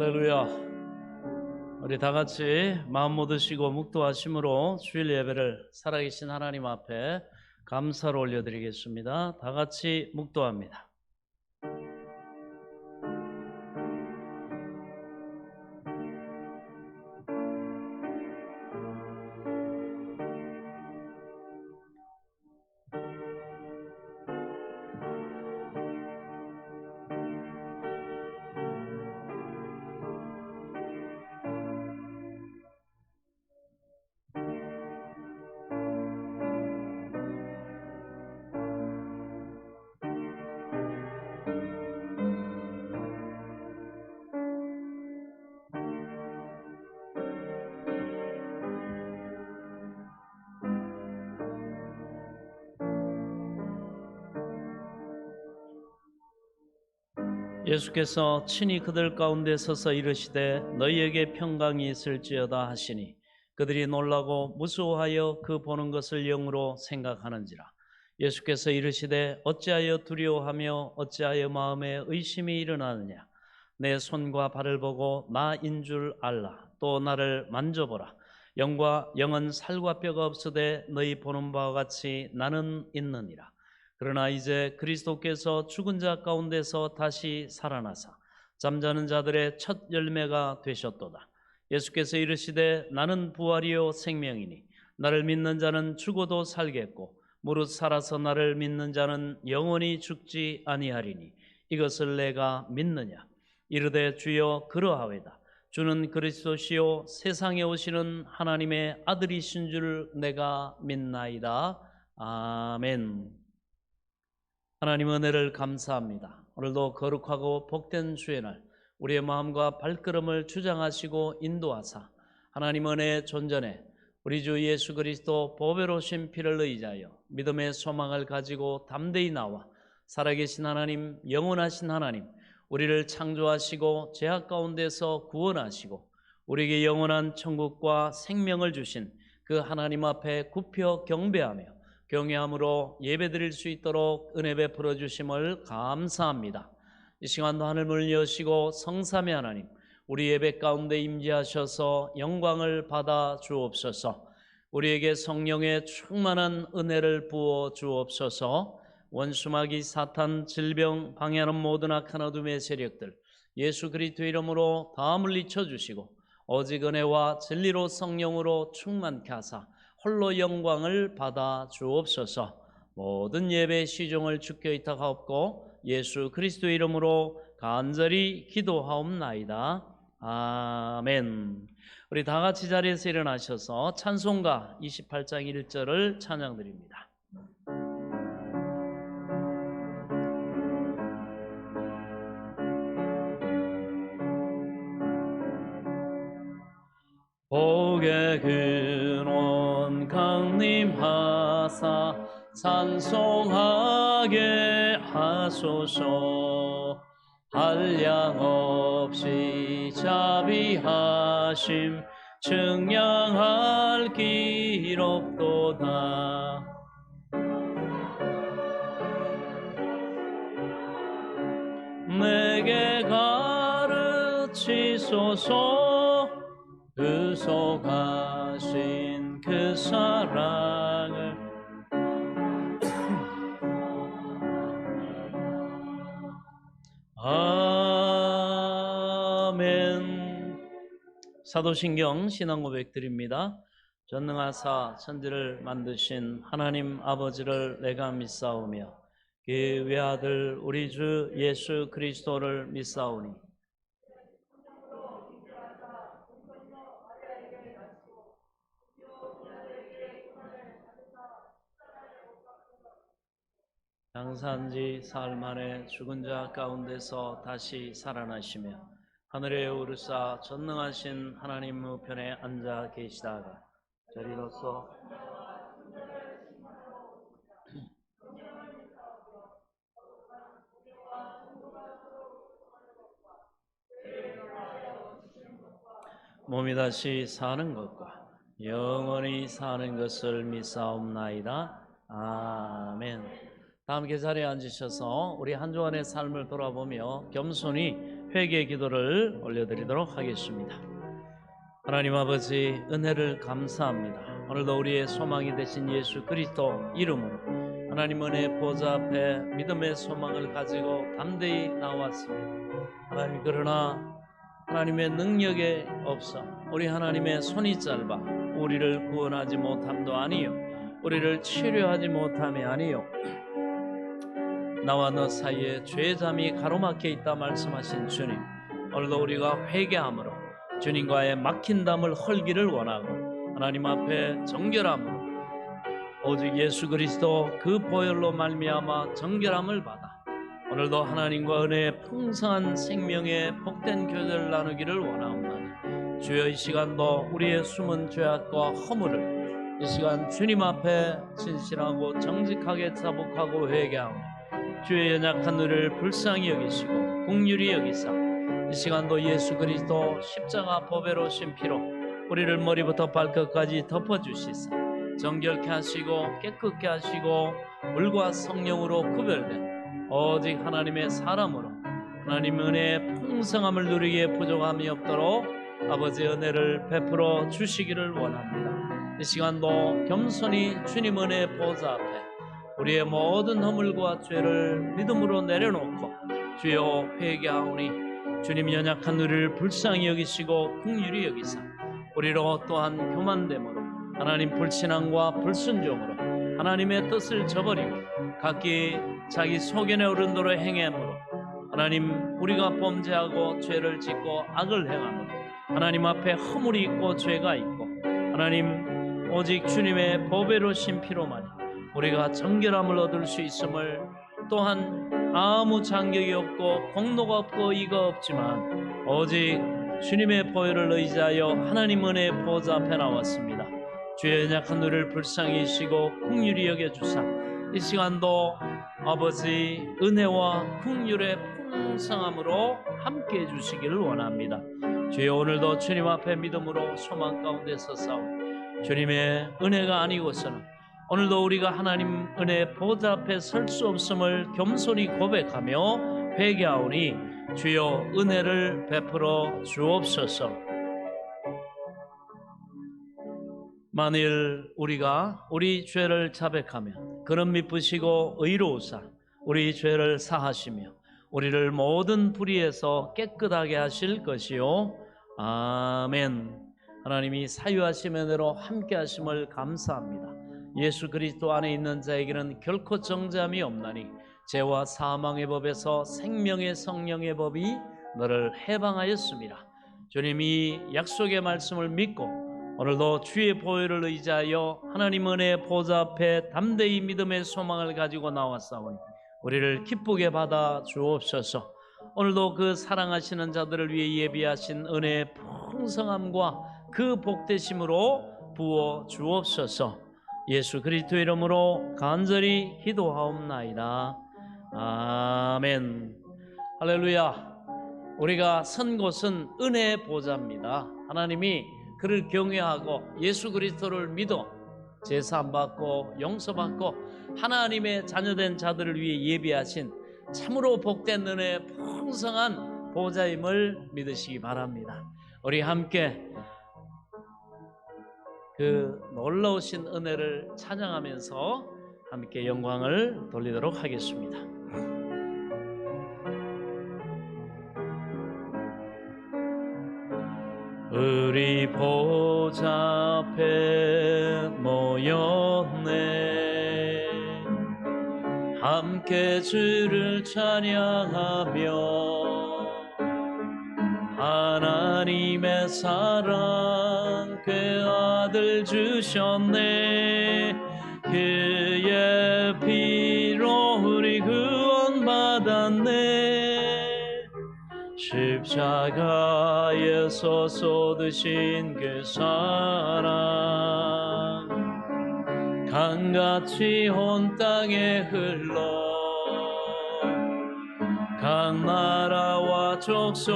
할렐루야. 우리 다 같이 마음 모두시고 묵도하심으로 주일 예배를 살아계신 하나님 앞에 감사를 올려드리겠습니다. 다 같이 묵도합니다. 예수께서 친히 그들 가운데 서서 이르시되 너희에게 평강이 있을지어다 하시니 그들이 놀라고 무서워하여 그 보는 것을 영으로 생각하는지라. 예수께서 이르시되 어찌하여 두려워하며 어찌하여 마음에 의심이 일어나느냐. 내 손과 발을 보고 나인 줄 알라. 또 나를 만져보라. 영은 살과 뼈가 없으되 너희 보는 바와 같이 나는 있느니라. 그러나 이제 그리스도께서 죽은 자 가운데서 다시 살아나사 잠자는 자들의 첫 열매가 되셨도다. 예수께서 이르시되 나는 부활이요 생명이니 나를 믿는 자는 죽어도 살겠고 무릇 살아서 나를 믿는 자는 영원히 죽지 아니하리니 이것을 내가 믿느냐. 이르되 주여 그러하외다. 주는 그리스도시요 세상에 오시는 하나님의 아들이신 줄 내가 믿나이다. 아멘. 하나님 은혜를 감사합니다. 오늘도 거룩하고 복된 주의 날 우리의 마음과 발걸음을 주장하시고 인도하사 하나님 은혜의 존전에 우리 주 예수 그리스도 보배로우신 피를 의지하여 믿음의 소망을 가지고 담대히 나와 살아계신 하나님, 영원하신 하나님, 우리를 창조하시고 죄악 가운데서 구원하시고 우리에게 영원한 천국과 생명을 주신 그 하나님 앞에 굽혀 경배하며 경외함으로 예배드릴 수 있도록 은혜 베풀어 주심을 감사합니다. 이 시간도 하늘문을 여시고 성삼위 하나님, 우리 예배 가운데 임재하셔서 영광을 받아 주옵소서. 우리에게 성령의 충만한 은혜를 부어 주옵소서. 원수마귀 사탄 질병 방해하는 모든 악한 어둠의 세력들 예수 그리스도 이름으로 다 물리쳐 주시고 오직 은혜와 진리로 성령으로 충만케 하사 홀로 영광을 받아 주옵소서. 모든 예배 시종을 주께 의탁하옵고 예수 그리스도 이름으로 간절히 기도하옵나이다. 아멘. 우리 다 같이 자리에서 일어나셔서 찬송가 28장 1절을 찬양드립니다. 복의 근원 강림하사 찬송하게 하소서. 한량없이 자비하심 증량할 길 없도다. 내게 가르치소서. 그 속하신 그 사랑을 아멘. 사도신경 신앙고백 드립니다. 전능하사 천지를 만드신 하나님 아버지를 내가 믿사오며 그 외아들 우리 주 예수 그리스도를 믿사오니 장사한 지 사흘 만에 죽은 자 가운데서 다시 살아나시며 하늘에 오르사 전능하신 하나님 우편에 앉아 계시다가 저리로서 몸이 다시 사는 것과 영원히 사는 것을 믿사옵나이다. 아멘. 다 함께 자리에 앉으셔서 우리 한 주간의 삶을 돌아보며 겸손히 회개 기도를 올려드리도록 하겠습니다. 하나님 아버지, 은혜를 감사합니다. 오늘도 우리의 소망이 되신 예수 그리스도 이름으로 하나님 은혜 보좌 앞에 믿음의 소망을 가지고 담대히 나왔습니다. 하나님, 그러나 하나님의 능력에 없어 우리 하나님의 손이 짧아 우리를 구원하지 못함도 아니요, 우리를 치료하지 못함이 아니요, 나와 너 사이에 죄잠이 가로막혀 있다 말씀하신 주님, 오늘도 우리가 회개함으로 주님과의 막힌 담을 헐기를 원하고 하나님 앞에 정결함으로 오직 예수 그리스도 그 보혈로 말미암아 정결함을 받아 오늘도 하나님과 은혜의 풍성한 생명의 복된 교제를 나누기를 원하옵나니, 주여 이 시간도 우리의 숨은 죄악과 허물을 이 시간 주님 앞에 진실하고 정직하게 자복하고 회개하며 주의 연약한 우리를 불쌍히 여기시고 긍휼히 여기사 이 시간도 예수 그리스도 십자가 보배로신 피로 우리를 머리부터 발끝까지 덮어주시사 정결케 하시고 깨끗게 하시고 물과 성령으로 구별된 오직 하나님의 사람으로 하나님 은혜의 풍성함을 누리기에 부족함이 없도록 아버지의 은혜를 베풀어 주시기를 원합니다. 이 시간도 겸손히 주님 은혜의 보좌 앞에 우리의 모든 허물과 죄를 믿음으로 내려놓고 주여 회개하오니 주님 연약한 우리를 불쌍히 여기시고 긍휼히 여기사 우리로 또한 교만됨으로 하나님 불신앙과 불순종으로 하나님의 뜻을 저버리고 각기 자기 소견에 오른 대로 행함으로 하나님 우리가 범죄하고 죄를 짓고 악을 행함으로 하나님 앞에 허물이 있고 죄가 있고 하나님 오직 주님의 보배로신 피로만이 우리가 정결함을 얻을 수 있음을, 또한 아무 장격이 없고 공로가 없고 의가 없지만 오직 주님의 보혈을 의지하여 하나님 은혜의 보좌 앞에 나왔습니다. 주의 연약한 우리를 불쌍히 여기시고 긍휼히 여겨주사 이 시간도 아버지 은혜와 긍휼의 풍성함으로 함께해 주시기를 원합니다. 주여 오늘도 주님 앞에 믿음으로 소망 가운데 서사오 주님의 은혜가 아니고서는 오늘도 우리가 하나님 은혜 보좌 앞에 설 수 없음을 겸손히 고백하며 회개하오니 주여 은혜를 베풀어 주옵소서. 만일 우리가 우리 죄를 자백하면 그는 미쁘시고 의로우사 우리 죄를 사하시며 우리를 모든 불의에서 깨끗하게 하실 것이요. 아멘. 하나님이 사유하신 은혜로 함께 하심을 감사합니다. 예수 그리스도 안에 있는 자에게는 결코 정죄함이 없나니 죄와 사망의 법에서 생명의 성령의 법이 너를 해방하였습니다. 주님이 약속의 말씀을 믿고 오늘도 주의 보혈을 의지하여 하나님 은혜의 보좌 앞에 담대히 믿음의 소망을 가지고 나왔사오니 우리를 기쁘게 받아 주옵소서. 오늘도 그 사랑하시는 자들을 위해 예비하신 은혜의 풍성함과 그 복되심으로 부어 주옵소서. 예수 그리스도 이름으로 간절히 기도하옵나이다. 아멘. 할렐루야. 우리가 선 곳은 은혜의 보좌입니다. 하나님이 그를 경외하고 예수 그리스도를 믿어 제사함 받고 용서받고 하나님의 자녀된 자들을 위해 예비하신 참으로 복된 은혜의 풍성한 보좌임을 믿으시기 바랍니다. 우리 함께 그 놀라우신 은혜를 찬양하면서 함께 영광을 돌리도록 하겠습니다. 우리 보좌 앞에 모였네. 함께 주를 찬양하며 하나님의 사랑 그 아들 주셨네. 그의 피로 우리 구원받았네. 십자가에서 쏟으신 그 사랑 강같이 온 땅에 흘러 각 나라와 족속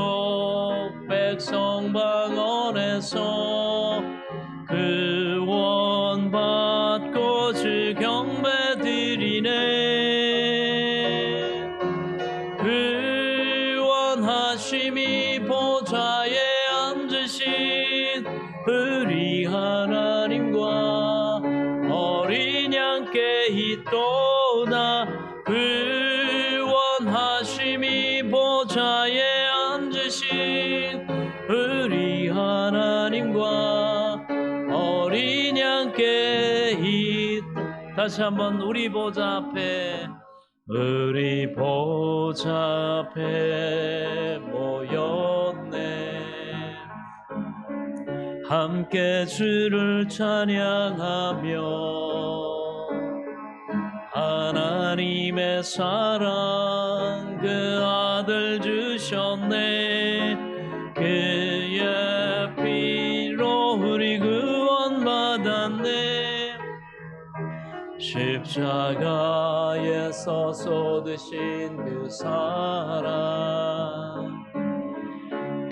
백성 방언에서 구원받고 주 경배 드리네. 의원하심이 보좌에 앉으신 우리 하나님과 어린 양께 있도다. 의원하심이 보좌에 앉으신 우리 하나님과 어린 양께 있다. 다시 한번 우리 보좌 앞에, 우리 보좌 앞에 모였네. 함께 주를 찬양하며 하나님의 사랑 그 아들 주셨네. 그의 피로 우리 구원받았네. 십자가에서 쏟으신 그 사랑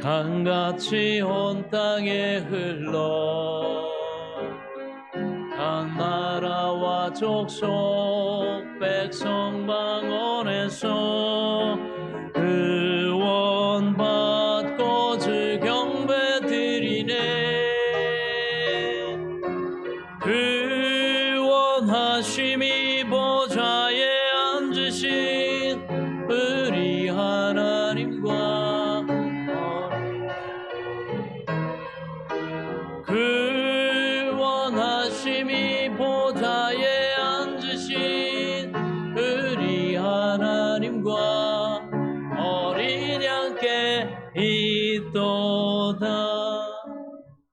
강같이 온 땅에 흘러 각 나라와 족속 백성 방언에서 구원받고 주 경배 드리네. 구원하심이 보좌에 앉으신 우리 하나님과 구원하심이 보좌에 앉으신 우리 하나님과 어린 양께 있도다.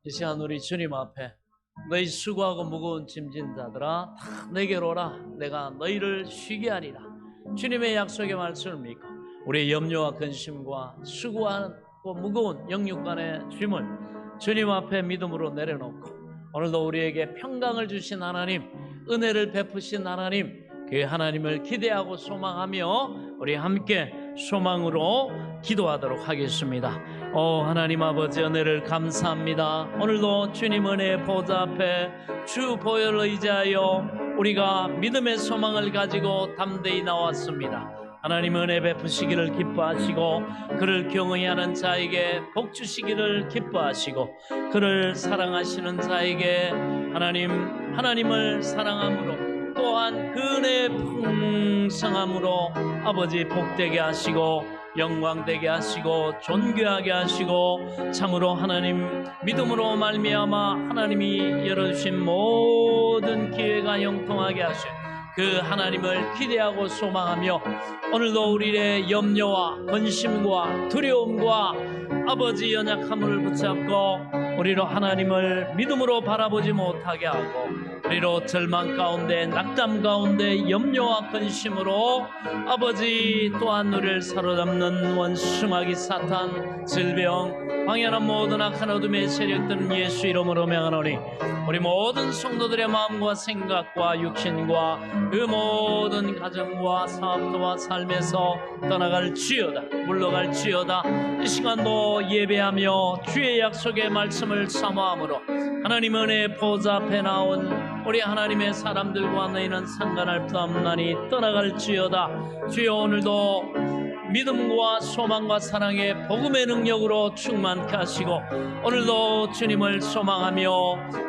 이 시간 우리 주님 앞에, 너희 수고하고 무거운 짐진 자들아 다 내게로 오라. 내가 너희를 쉬게 하리라. 주님의 약속의 말씀을 믿고 우리의 염려와 근심과 수고하고 무거운 영육간의 짐을 주님 앞에 믿음으로 내려놓고 오늘도 우리에게 평강을 주신 하나님, 은혜를 베푸신 하나님, 그 하나님을 기대하고 소망하며 우리 함께 소망으로 기도하도록 하겠습니다. 하나님 아버지, 은혜를 감사합니다. 오늘도 주님 은혜의 보좌 앞에 주 보혈을 의지하여 우리가 믿음의 소망을 가지고 담대히 나왔습니다. 하나님 은혜 베푸시기를 기뻐하시고 그를 경외하는 자에게 복 주시기를 기뻐하시고 그를 사랑하시는 자에게 하나님을 사랑함으로 또한 그 은혜의 풍성함으로 아버지 복되게 하시고 영광되게 하시고 존귀하게 하시고 참으로 하나님 믿음으로 말미암아 하나님이 열어주신 모든 기회가 형통하게 하시고 그 하나님을 기대하고 소망하며 오늘도 우리의 염려와 근심과 두려움과 아버지 연약함을 붙잡고 우리로 하나님을 믿음으로 바라보지 못하게 하고 우리로 절망 가운데 낙담 가운데 염려와 근심으로 아버지 또한 우리를 사로잡는 원수마귀 사탄 질병 방연한 모든 악한 어둠의 세력들은 예수 이름으로 명하노니 우리 모든 성도들의 마음과 생각과 육신과 그 모든 가정과 사업도와 삶에서 떠나갈지어다 물러갈지어다. 이 시간도 예배하며 주의 약속의 말씀을 사모함으로 하나님 은혜의 보좌 앞에 나온 우리 하나님의 사람들과 너희는 상관할 수 없나니 떠나갈지어다. 주여 오늘도 믿음과 소망과 사랑의 복음의 능력으로 충만케 하시고 오늘도 주님을 소망하며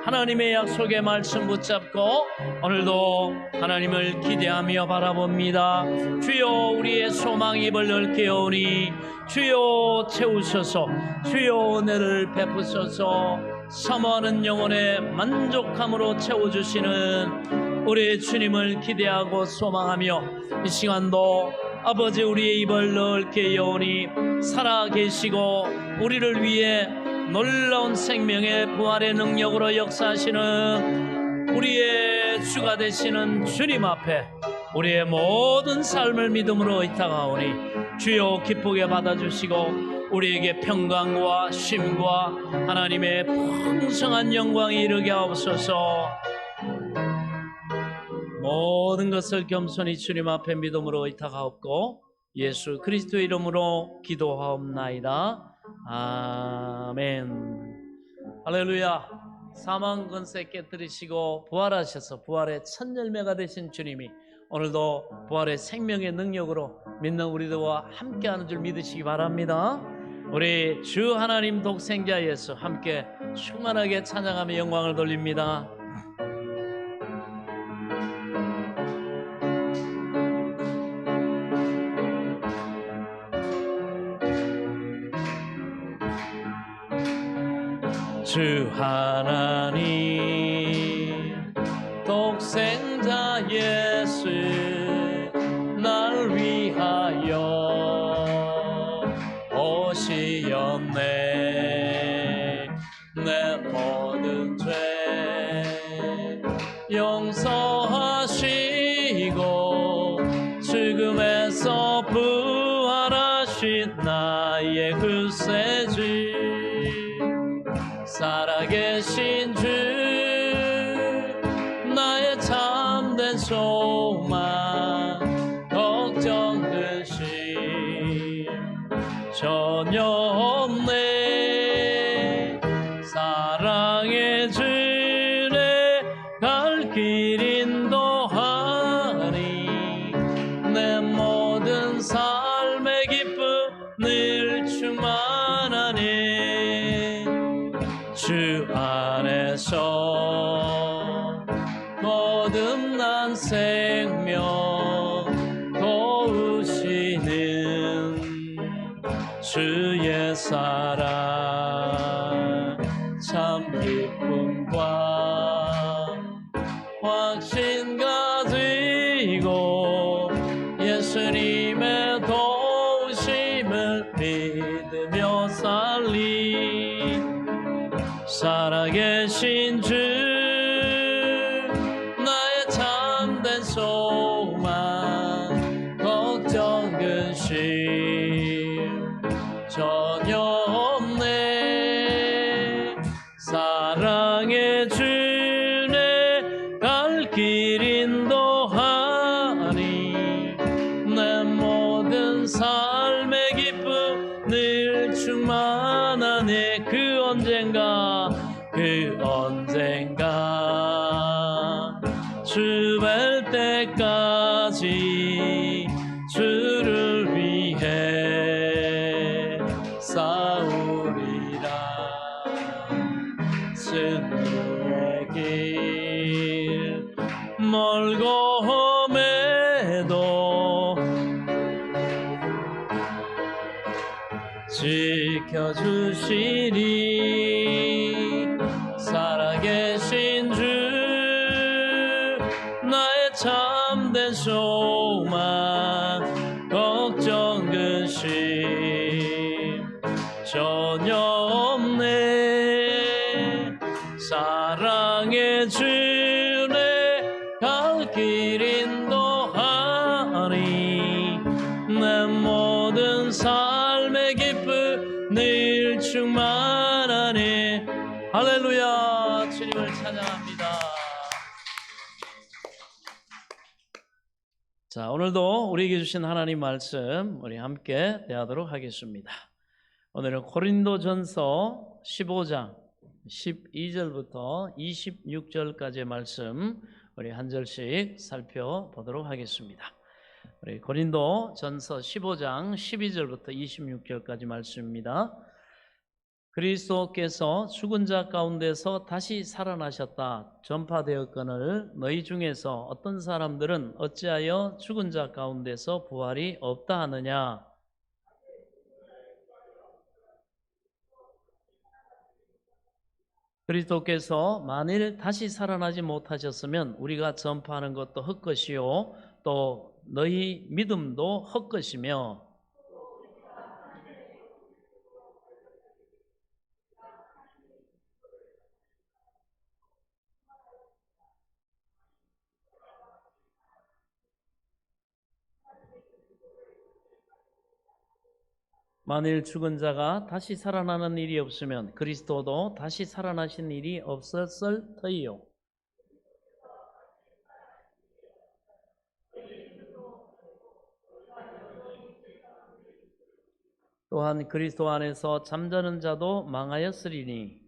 하나님의 약속의 말씀 붙잡고 오늘도 하나님을 기대하며 바라봅니다. 주여 우리의 소망 입을 넓게 여오니 주여 채우소서. 주여 은혜를 베푸소서. 사모하는 영혼의 만족함으로 채워주시는 우리 주님을 기대하고 소망하며 이 시간도 아버지 우리의 입을 넓게 여오니 살아계시고 우리를 위해 놀라운 생명의 부활의 능력으로 역사하시는 우리의 주가 되시는 주님 앞에 우리의 모든 삶을 믿음으로 의탁하오니 주여 기쁘게 받아주시고 우리에게 평강과 쉼과 하나님의 풍성한 영광이 이르게 하옵소서. 모든 것을 겸손히 주님 앞에 믿음으로 의탁하옵고 예수 그리스도의 이름으로 기도하옵나이다. 아멘. 할렐루야. 사망 권세 깨뜨리시고 부활하셔서 부활의 첫 열매가 되신 주님이 오늘도 부활의 생명의 능력으로 믿는 우리들과 함께하는 줄 믿으시기 바랍니다. 우리 주 하나님 독생자 예수 함께 충만하게 찬양하며 영광을 돌립니다. 주 하나님 독생자 예수 날 위하여 오시었네. 내 모든 죄 용서하시고 죽음에서 부활하신 나의 구세주 살아계신 주 나의 참된 소망 걱정 근심 전혀 없네. 사랑의 주내 갈 길 인도하니 내 모든 삶의 기쁨 늘 충만하네. 주 안에서 거듭난 생명 도우시는 주의 사랑 참 기쁨과 확신 가지고 예수님의 도우심을 믿으며 살리. 살아계신 주 나의 참된 소망 걱정 근심 전혀 없네. 사랑의 주내 갈 길 인도하니 내 모든 삶의 기쁨 늘 충만하네. 그 언젠가 주 뵐 때까지 주를 위해 싸우리라. 승리의 길 멀고 험해도 지켜주시리. 살아계신 주 나의 참된 소망 걱정 근심 전혀 없네. 사랑의 주내 갈 길 인도하니 내 모든 삶의 기쁨 늘 충만하네. 할렐루야. 주님을 찬양합니다. 자, 오늘도 우리에게 주신 하나님 말씀 우리 함께 대하도록 하겠습니다. 오늘은 고린도전서 15장 12절부터 26절까지의 말씀 우리 한 절씩 살펴보도록 하겠습니다. 우리 고린도전서 15장 12절부터 26절까지 말씀입니다. 그리스도께서 죽은 자 가운데서 다시 살아나셨다 전파되었거늘 너희 중에서 어떤 사람들은 어찌하여 죽은 자 가운데서 부활이 없다 하느냐. 그리스도께서 만일 다시 살아나지 못하셨으면 우리가 전파하는 것도 헛것이요 또 너희 믿음도 헛것이며 만일 죽은 자가 다시 살아나는 일이 없으면 그리스도도 다시 살아나신 일이 없었을 터이요. 또한 그리스도 안에서 잠자는 자도 망하였으리니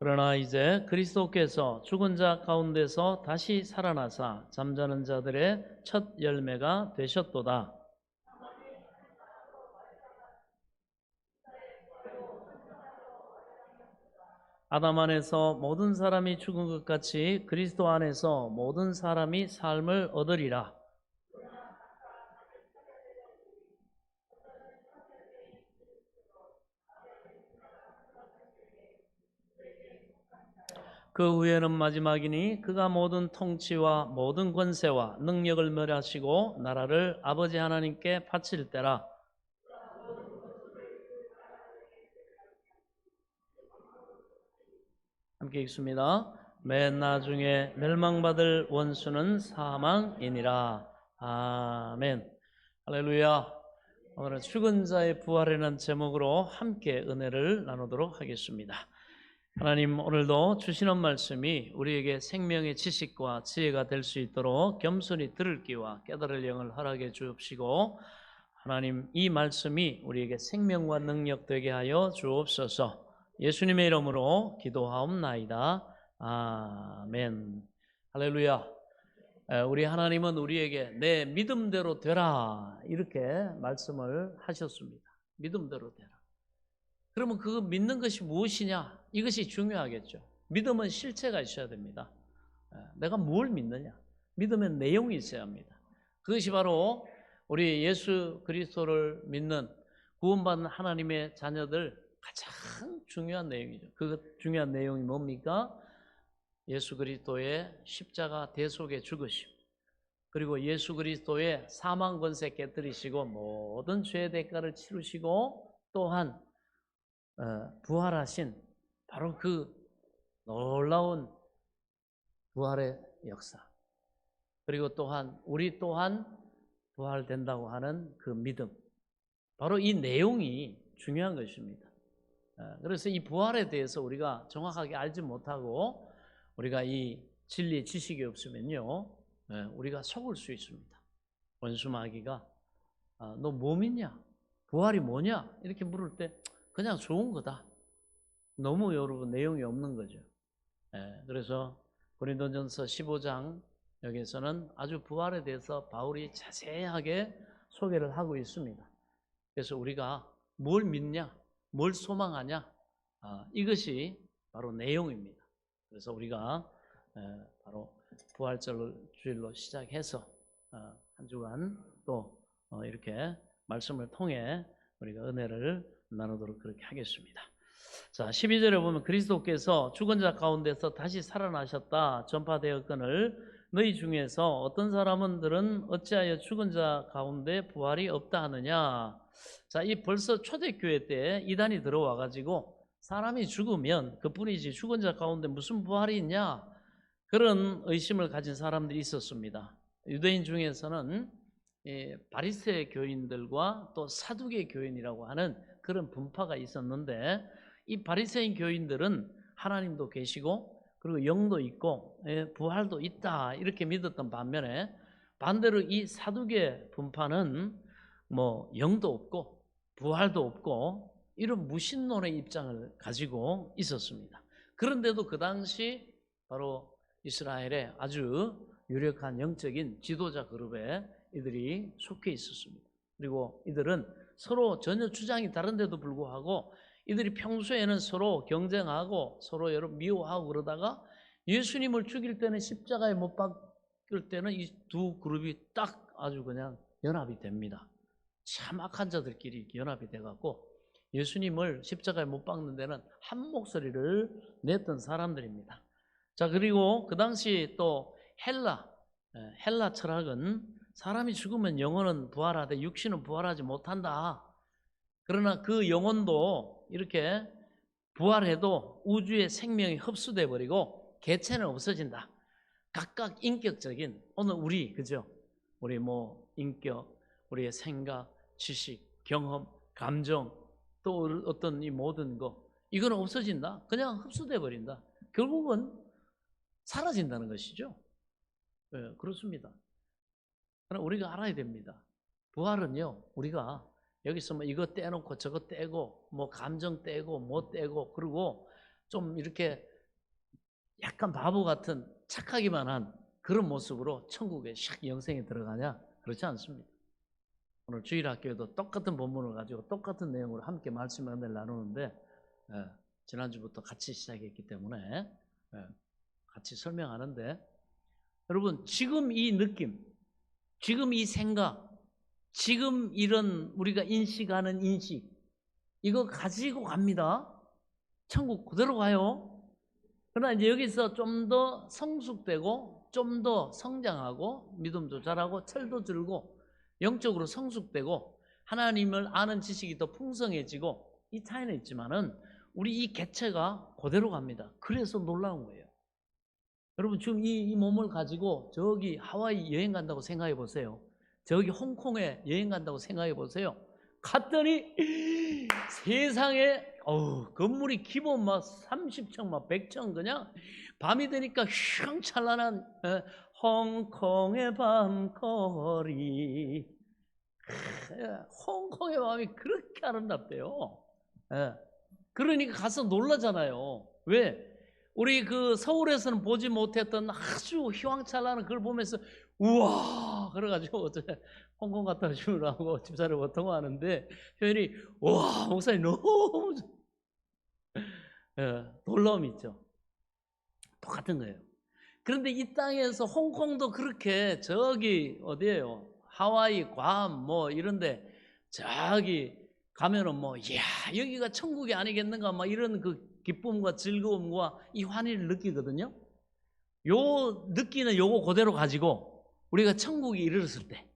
그러나 이제 그리스도께서 죽은 자 가운데서 다시 살아나사 잠자는 자들의 첫 열매가 되셨도다. 아담 안에서 모든 사람이 죽은 것 같이 그리스도 안에서 모든 사람이 삶을 얻으리라. 그 후에는 마지막이니 그가 모든 통치와 모든 권세와 능력을 멸하시고 나라를 아버지 하나님께 바칠 때라. 함께 읽습니다. 맨 나중에 멸망받을 원수는 사망이니라. 아멘. 할렐루야. 오늘은 죽은 자의 부활이라는 제목으로 함께 은혜를 나누도록 하겠습니다. 하나님, 오늘도 주시는 말씀이 우리에게 생명의 지식과 지혜가 될 수 있도록 겸손히 들을 귀와 깨달을 영을 허락해 주옵시고, 하나님, 이 말씀이 우리에게 생명과 능력 되게 하여 주옵소서. 예수님의 이름으로 기도하옵나이다. 아멘. 할렐루야. 우리 하나님은 우리에게 내 믿음대로 되라 이렇게 말씀을 하셨습니다. 믿음대로 되라. 그러면 그 믿는 것이 무엇이냐? 이것이 중요하겠죠. 믿음은 실체가 있어야 됩니다. 내가 뭘 믿느냐? 믿음의 내용이 있어야 합니다. 그것이 바로 우리 예수 그리스도를 믿는 구원받는 하나님의 자녀들 가장 중요한 내용이죠. 그 중요한 내용이 뭡니까? 예수 그리스도의 십자가 대속의 죽으심, 그리고 예수 그리스도의 사망 권세 깨뜨리시고 모든 죄의 대가를 치르시고 또한 부활하신 바로 그 놀라운 부활의 역사, 그리고 또한 우리 또한 부활된다고 하는 그 믿음, 바로 이 내용이 중요한 것입니다. 그래서 이 부활에 대해서 우리가 정확하게 알지 못하고 우리가 이 진리의 지식이 없으면요, 우리가 속을 수 있습니다. 원수 마귀가 너 뭐 믿냐? 부활이 뭐냐? 이렇게 물을 때 그냥 좋은 거다. 너무 여러분 내용이 없는 거죠. 그래서 고린도전서 15장 여기서는 아주 부활에 대해서 바울이 자세하게 소개를 하고 있습니다. 그래서 우리가 뭘 믿냐, 뭘 소망하냐, 이것이 바로 내용입니다. 그래서 우리가 바로 부활주일로 시작해서 한 주간 또 이렇게 말씀을 통해 우리가 은혜를 나누도록 그렇게 하겠습니다. 자, 12절에 보면 그리스도께서 죽은 자 가운데서 다시 살아나셨다 전파되었거늘 너희 중에서 어떤 사람들은 어찌하여 죽은 자 가운데 부활이 없다 하느냐. 자, 이 벌써 초대교회 때 이단이 들어와 가지고 사람이 죽으면 그뿐이지 죽은 자 가운데 무슨 부활이 있냐, 그런 의심을 가진 사람들이 있었습니다. 유대인 중에서는 바리새 교인들과 또 사두개 교인이라고 하는 그런 분파가 있었는데, 이 바리새인 교인들은 하나님도 계시고 그리고 영도 있고 부활도 있다 이렇게 믿었던 반면에, 반대로 이 사두개 분파는 뭐 영도 없고 부활도 없고 이런 무신론의 입장을 가지고 있었습니다. 그런데도 그 당시 바로 이스라엘의 아주 유력한 영적인 지도자 그룹에 이들이 속해 있었습니다. 그리고 이들은 서로 전혀 주장이 다른데도 불구하고 이들이 평소에는 서로 경쟁하고 서로 여러 미워하고 그러다가 예수님을 죽일 때는 십자가에 못 박을 때는 이 두 그룹이 딱 아주 그냥 연합이 됩니다. 참 악한 자들끼리 연합이 돼갖고 예수님을 십자가에 못 박는 데는 한 목소리를 냈던 사람들입니다. 자, 그리고 그 당시 또 헬라 철학은 사람이 죽으면 영혼은 부활하되 육신은 부활하지 못한다. 그러나 그 영혼도 이렇게 부활해도 우주의 생명이 흡수돼 버리고 개체는 없어진다. 각각 인격적인 오늘 우리 그죠? 우리 뭐 인격, 우리의 생각, 지식, 경험, 감정, 또 어떤 이 모든 거 이거는 없어진다. 그냥 흡수돼 버린다. 결국은 사라진다는 것이죠. 네, 그렇습니다. 그러나 우리가 알아야 됩니다. 부활은요, 우리가 여기서 뭐 이거 떼놓고 저거 떼고 뭐 감정 떼고 뭐 떼고 그리고 좀 이렇게 약간 바보 같은 착하기만 한 그런 모습으로 천국에 샥 영생에 들어가냐? 그렇지 않습니다. 오늘 주일학교에도 똑같은 본문을 가지고 똑같은 내용으로 함께 말씀을 나누는데 지난주부터 같이 시작했기 때문에 같이 설명하는데, 여러분 지금 이 느낌, 지금 이 생각, 지금 이런 우리가 인식하는 인식, 이거 가지고 갑니다. 천국 그대로 가요. 그러나 이제 여기서 좀 더 성숙되고 좀 더 성장하고 믿음도 자라고 철도 들고 영적으로 성숙되고 하나님을 아는 지식이 더 풍성해지고, 이 차이는 있지만은 우리 이 개체가 그대로 갑니다. 그래서 놀라운 거예요. 여러분 지금 이 몸을 가지고 저기 하와이 여행 간다고 생각해 보세요. 저기 홍콩에 여행 간다고 생각해 보세요. 갔더니 세상에 건물이 기본 막 30층 막 100층, 그냥 밤이 되니까 휘황찬란한 홍콩의 밤거리. 홍콩의 밤이 그렇게 아름답대요. 그러니까 가서 놀라잖아요. 왜? 우리 그 서울에서는 보지 못했던 아주 휘황찬란한 그걸 보면서 우와 그래가지고 어제 홍콩 갔다 오시라고 집사람과 통화하는데 표현이 와 목사님 너무 놀라움이 있죠. 똑같은 거예요. 그런데 이 땅에서 홍콩도 그렇게 저기 어디예요? 하와이, 괌 뭐 이런데 저기 가면은 뭐 이야 여기가 천국이 아니겠는가 막 이런 그 기쁨과 즐거움과 이 환희를 느끼거든요. 요 느끼는 요거 그대로 가지고 우리가 천국에 이르렀을 때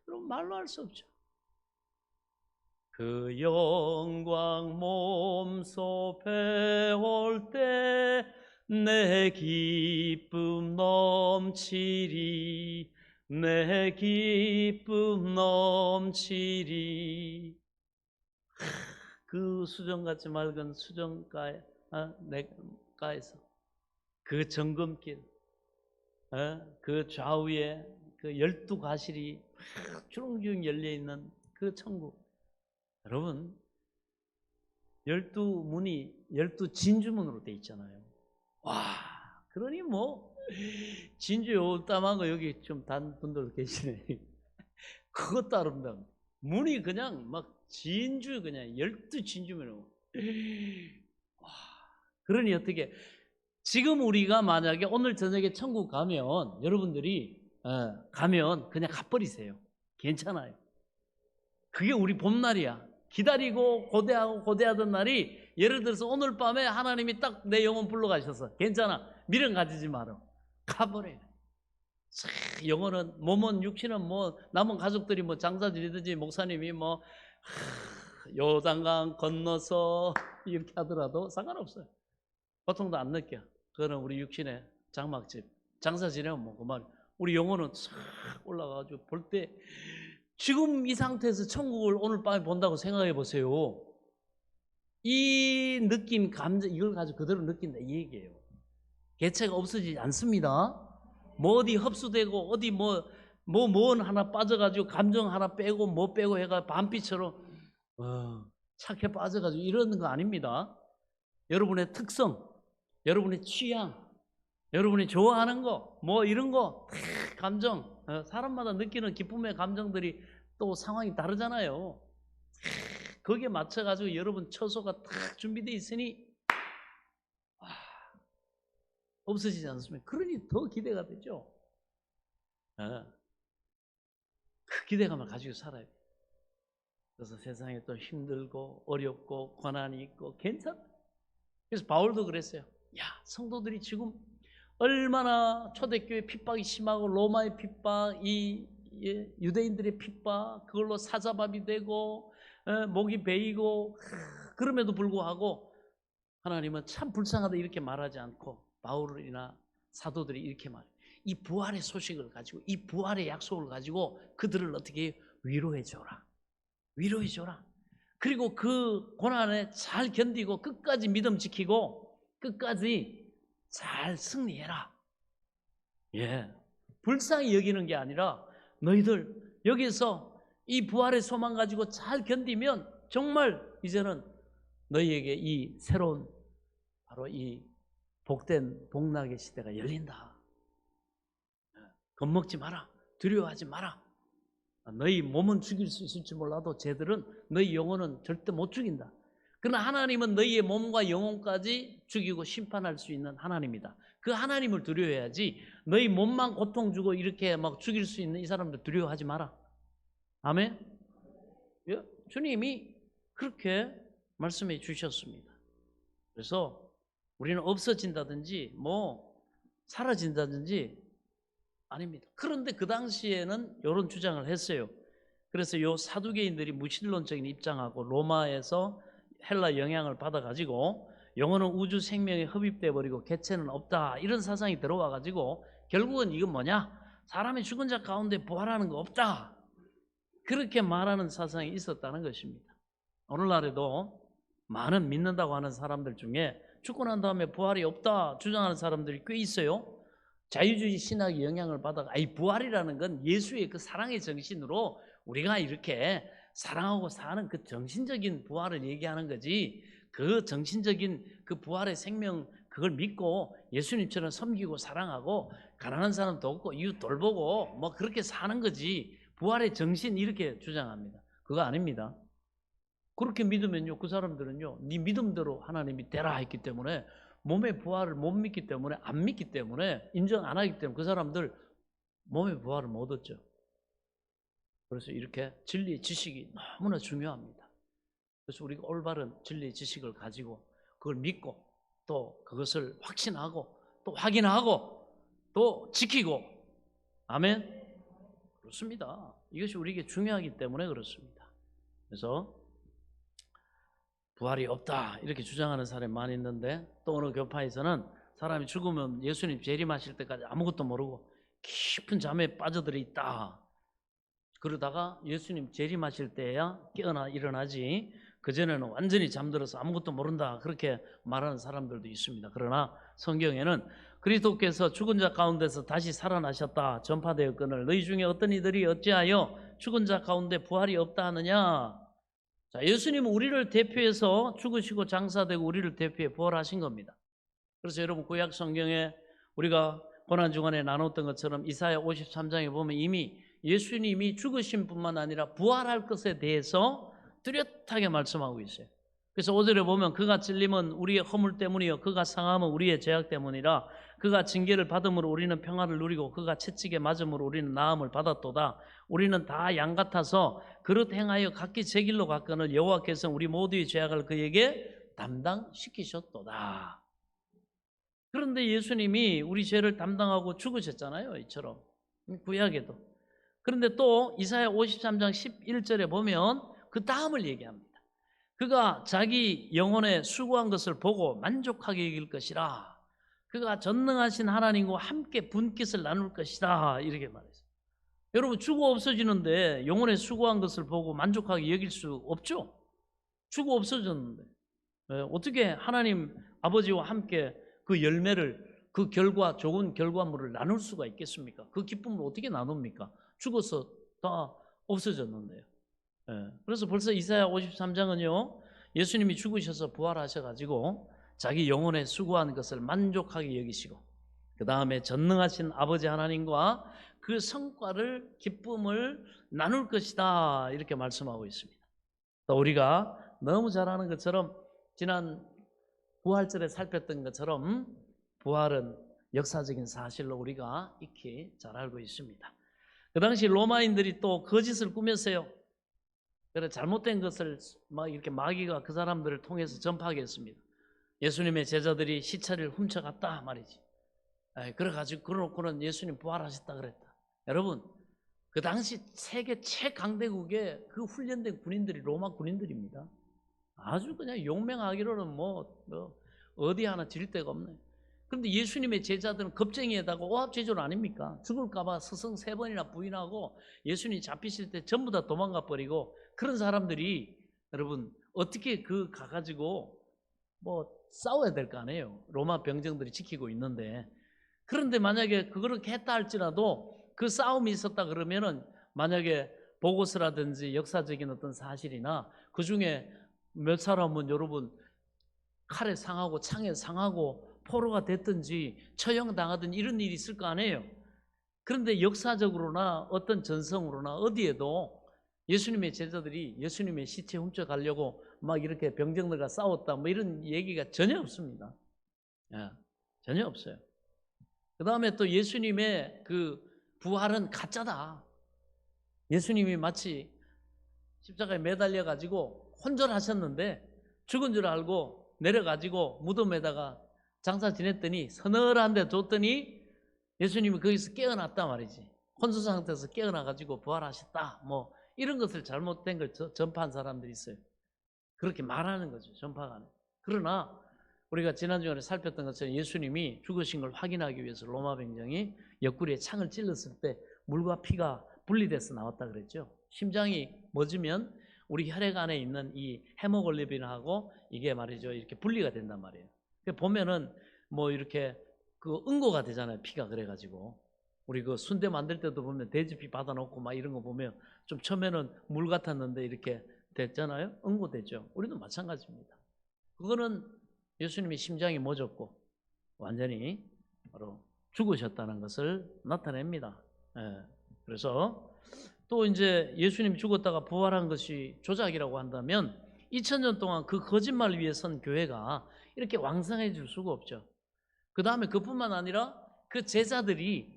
여러분 말로 할 수 없죠. 그 영광 몸소 배울 때 내 기쁨 넘치리, 내 기쁨 넘치리. 그 수정같이 맑은 수정가에 내가에서 그 정금길, 그 좌우에 그 12가실이 주렁주렁 열려있는 그 천국. 여러분 12문이 12진주문으로 돼 있잖아요. 와, 그러니 뭐 진주 요따만 거 여기 좀 단 분들 계시네. 그것도 아름다워. 문이 그냥 막 진주 그냥 12진주문으로. 와, 그러니 어떻게 지금 우리가 만약에 오늘 저녁에 천국 가면 여러분들이 가면 그냥 가버리세요. 괜찮아요. 그게 우리 봄날이야. 기다리고 고대하고 고대하던 날이, 예를 들어서 오늘 밤에 하나님이 딱 내 영혼 불러가셔서 괜찮아 미련 가지지 마라 가버려. 영혼은 몸은 육신은 뭐 남은 가족들이 뭐 장사들이든지 목사님이 뭐 요단강 건너서 이렇게 하더라도 상관없어요. 보통도 안 느껴. 그거는 우리 육신의 장막집 장사 지내면 뭐 그만. 우리 영혼은 싹 올라가가지고 볼 때 지금 이 상태에서 천국을 오늘 밤에 본다고 생각해 보세요. 이 느낌, 감정 이걸 가지고 그대로 느낀다 이 얘기예요. 개체가 없어지지 않습니다. 뭐 어디 흡수되고 어디 뭐 하나 빠져가지고 감정 하나 빼고 뭐 빼고 해가 밤비처럼 착해 빠져가지고 이러는 거 아닙니다. 여러분의 특성, 여러분의 취향, 여러분이 좋아하는 거 뭐 이런 거 감정, 사람마다 느끼는 기쁨의 감정들이 또 상황이 다르잖아요. 거기에 맞춰가지고 여러분 처소가 딱 준비되어 있으니 없어지지 않습니까? 그러니 더 기대가 되죠. 그 기대감을 가지고 살아야 돼요. 그래서 세상에 또 힘들고 어렵고 고난이 있고 괜찮아. 그래서 바울도 그랬어요. 야, 성도들이 지금 얼마나 초대교회 핍박이 심하고 로마의 핍박, 이 유대인들의 핍박, 그걸로 사자밥이 되고 목이 베이고, 그럼에도 불구하고 하나님은 참 불쌍하다 이렇게 말하지 않고 바울이나 사도들이 이렇게 말해요. 이 부활의 소식을 가지고, 이 부활의 약속을 가지고 그들을 어떻게 위로해 줘라. 위로해 줘라. 그리고 그 고난에 잘 견디고 끝까지 믿음 지키고 끝까지 잘 승리해라. 예, 불쌍히 여기는 게 아니라 너희들 여기서 이 부활의 소망 가지고 잘 견디면 정말 이제는 너희에게 이 새로운 바로 이 복된 복락의 시대가 열린다. 겁먹지 마라. 두려워하지 마라. 너희 몸은 죽일 수 있을지 몰라도 쟤들은 너희 영혼은 절대 못 죽인다. 그러나 하나님은 너희의 몸과 영혼까지 죽이고 심판할 수 있는 하나님이다. 그 하나님을 두려워해야지 너희 몸만 고통 주고 이렇게 막 죽일 수 있는 이 사람들 두려워하지 마라. 아멘? 주님이 그렇게 말씀해 주셨습니다. 그래서 우리는 없어진다든지 뭐 사라진다든지 아닙니다. 그런데 그 당시에는 이런 주장을 했어요. 그래서 요 사두개인들이 무신론적인 입장하고 로마에서 헬라 영향을 받아가지고 영혼은 우주 생명에 흡입돼 버리고 개체는 없다 이런 사상이 들어와가지고 결국은 이건 뭐냐? 사람이 죽은 자 가운데 부활하는 거 없다 그렇게 말하는 사상이 있었다는 것입니다. 오늘날에도 많은 믿는다고 하는 사람들 중에 죽고 난 다음에 부활이 없다 주장하는 사람들이 꽤 있어요. 자유주의 신학의 영향을 받아가 부활이라는 건 예수의 그 사랑의 정신으로 우리가 이렇게 사랑하고 사는 그 정신적인 부활을 얘기하는 거지, 그 정신적인 그 부활의 생명 그걸 믿고 예수님처럼 섬기고 사랑하고 가난한 사람 돕고 이웃 돌보고 뭐 그렇게 사는 거지 부활의 정신 이렇게 주장합니다. 그거 아닙니다. 그렇게 믿으면요 그 사람들은요 네 믿음대로 하나님이 되라 했기 때문에 몸의 부활을 못 믿기 때문에 안 믿기 때문에 인정 안 하기 때문에 그 사람들 몸의 부활을 못 얻죠. 그래서 이렇게 진리의 지식이 너무나 중요합니다. 그래서 우리가 올바른 진리의 지식을 가지고 그걸 믿고 또 그것을 확신하고 또 확인하고 또 지키고 아멘? 그렇습니다. 이것이 우리에게 중요하기 때문에 그렇습니다. 그래서 부활이 없다 이렇게 주장하는 사람이 많이 있는데 또 어느 교파에서는 사람이 죽으면 예수님 재림하실 때까지 아무것도 모르고 깊은 잠에 빠져들어 있다. 그러다가 예수님 재림하실 때야 깨어나 일어나지 그전에는 완전히 잠들어서 아무것도 모른다 그렇게 말하는 사람들도 있습니다. 그러나 성경에는 그리스도께서 죽은 자 가운데서 다시 살아나셨다 전파되었거늘 너희 중에 어떤 이들이 어찌하여 죽은 자 가운데 부활이 없다 하느냐. 자, 예수님은 우리를 대표해서 죽으시고 장사되고 우리를 대표해 부활하신 겁니다. 그래서 여러분 구약 성경에 우리가 고난주간에 나눴던 것처럼 이사야 53장에 보면 이미 예수님이 죽으신 뿐만 아니라 부활할 것에 대해서 뚜렷하게 말씀하고 있어요. 그래서 5절에 보면 그가 찔림은 우리의 허물 때문이요 그가 상함은 우리의 죄악 때문이라 그가 징계를 받음으로 우리는 평화를 누리고 그가 채찍에 맞음으로 우리는 나음을 받았도다. 우리는 다 양 같아서 그릇 행하여 각기 제 길로 갔거늘 여호와께서 우리 모두의 죄악을 그에게 담당시키셨도다. 그런데 예수님이 우리 죄를 담당하고 죽으셨잖아요. 이처럼 구약에도. 그런데 또 이사야 53장 11절에 보면 그 다음을 얘기합니다. 그가 자기 영혼에 수고한 것을 보고 만족하게 여길 것이라. 그가 전능하신 하나님과 함께 분깃을 나눌 것이다. 이렇게 말했어요. 여러분 죽어 없어지는데 영혼에 수고한 것을 보고 만족하게 여길 수 없죠. 죽어 없어졌는데 어떻게 하나님 아버지와 함께 그 열매를 그 결과 좋은 결과물을 나눌 수가 있겠습니까? 그 기쁨을 어떻게 나눕니까? 죽어서 다 없어졌는데요. 그래서 벌써 이사야 53장은요 예수님이 죽으셔서 부활하셔가지고 자기 영혼에 수고한 것을 만족하게 여기시고 그 다음에 전능하신 아버지 하나님과 그 성과를 기쁨을 나눌 것이다 이렇게 말씀하고 있습니다. 또 우리가 너무 잘 아는 것처럼 지난 부활절에 살폈던 것처럼 부활은 역사적인 사실로 우리가 익히 잘 알고 있습니다. 그 당시 로마인들이 또 거짓을 꾸몄어요. 그래 잘못된 것을 막 이렇게 마귀가 그 사람들을 통해서 전파하게 했습니다. 예수님의 제자들이 시체를 훔쳐갔다 말이지. 그래가지고 그러놓고는 예수님 부활하셨다 그랬다. 여러분 그 당시 세계 최강대국의 그 훈련된 군인들이 로마 군인들입니다. 아주 그냥 용맹하기로는 뭐 어디 하나 질 데가 없네. 그런데 예수님의 제자들은 겁쟁이에다가 오합지졸 아닙니까? 죽을까봐 스승 3번이나 부인하고 예수님 잡히실 때 전부 다 도망가 버리고 그런 사람들이 여러분 어떻게 그 가가지고 뭐 싸워야 될 거 아니에요. 로마 병정들이 지키고 있는데. 그런데 만약에 그렇게 했다 할지라도 그 싸움이 있었다 그러면은 만약에 보고서라든지 역사적인 어떤 사실이나 그 중에 몇 사람은 여러분 칼에 상하고 창에 상하고 포로가 됐든지 처형당하든지 이런 일이 있을 거 아니에요. 그런데 역사적으로나 어떤 전성으로나 어디에도 예수님의 제자들이 예수님의 시체 훔쳐가려고 막 이렇게 병정들과 싸웠다 뭐 이런 얘기가 전혀 없습니다. 전혀 없어요. 그 다음에 또 예수님의 그 부활은 가짜다. 예수님이 마치 십자가에 매달려 가지고 혼절하셨는데 죽은 줄 알고 내려가지고 무덤에다가 장사 지냈더니 서늘한 데 줬더니 예수님이 거기서 깨어났단 말이지. 혼수 상태에서 깨어나 가지고 부활하셨다 뭐 이런 것을 잘못된 걸 전파한 사람들이 있어요. 그렇게 말하는 거죠. 전파가. 그러나 우리가 지난주에 살폈던 것처럼 예수님이 죽으신 걸 확인하기 위해서 로마 병정이 옆구리에 창을 찔렀을 때 물과 피가 분리돼서 나왔다 그랬죠. 심장이 멎으면 우리 혈액 안에 있는 이 헤모글로빈하고 이게 말이죠 이렇게 분리가 된단 말이에요. 보면은 뭐 이렇게 그 응고가 되잖아요. 피가 그래가지고 우리 그 순대 만들 때도 보면 돼지피 받아놓고 막 이런 거 보면 좀 처음에는 물 같았는데 이렇게 됐잖아요. 응고됐죠. 우리도 마찬가지입니다. 그거는 예수님이 심장이 멎었고 완전히 바로 죽으셨다는 것을 나타냅니다. 그래서 또 이제 예수님이 죽었다가 부활한 것이 조작이라고 한다면 2000년 동안 그 거짓말 위에 선 교회가 이렇게 왕성해질 수가 없죠. 그 다음에 그뿐만 아니라 그 제자들이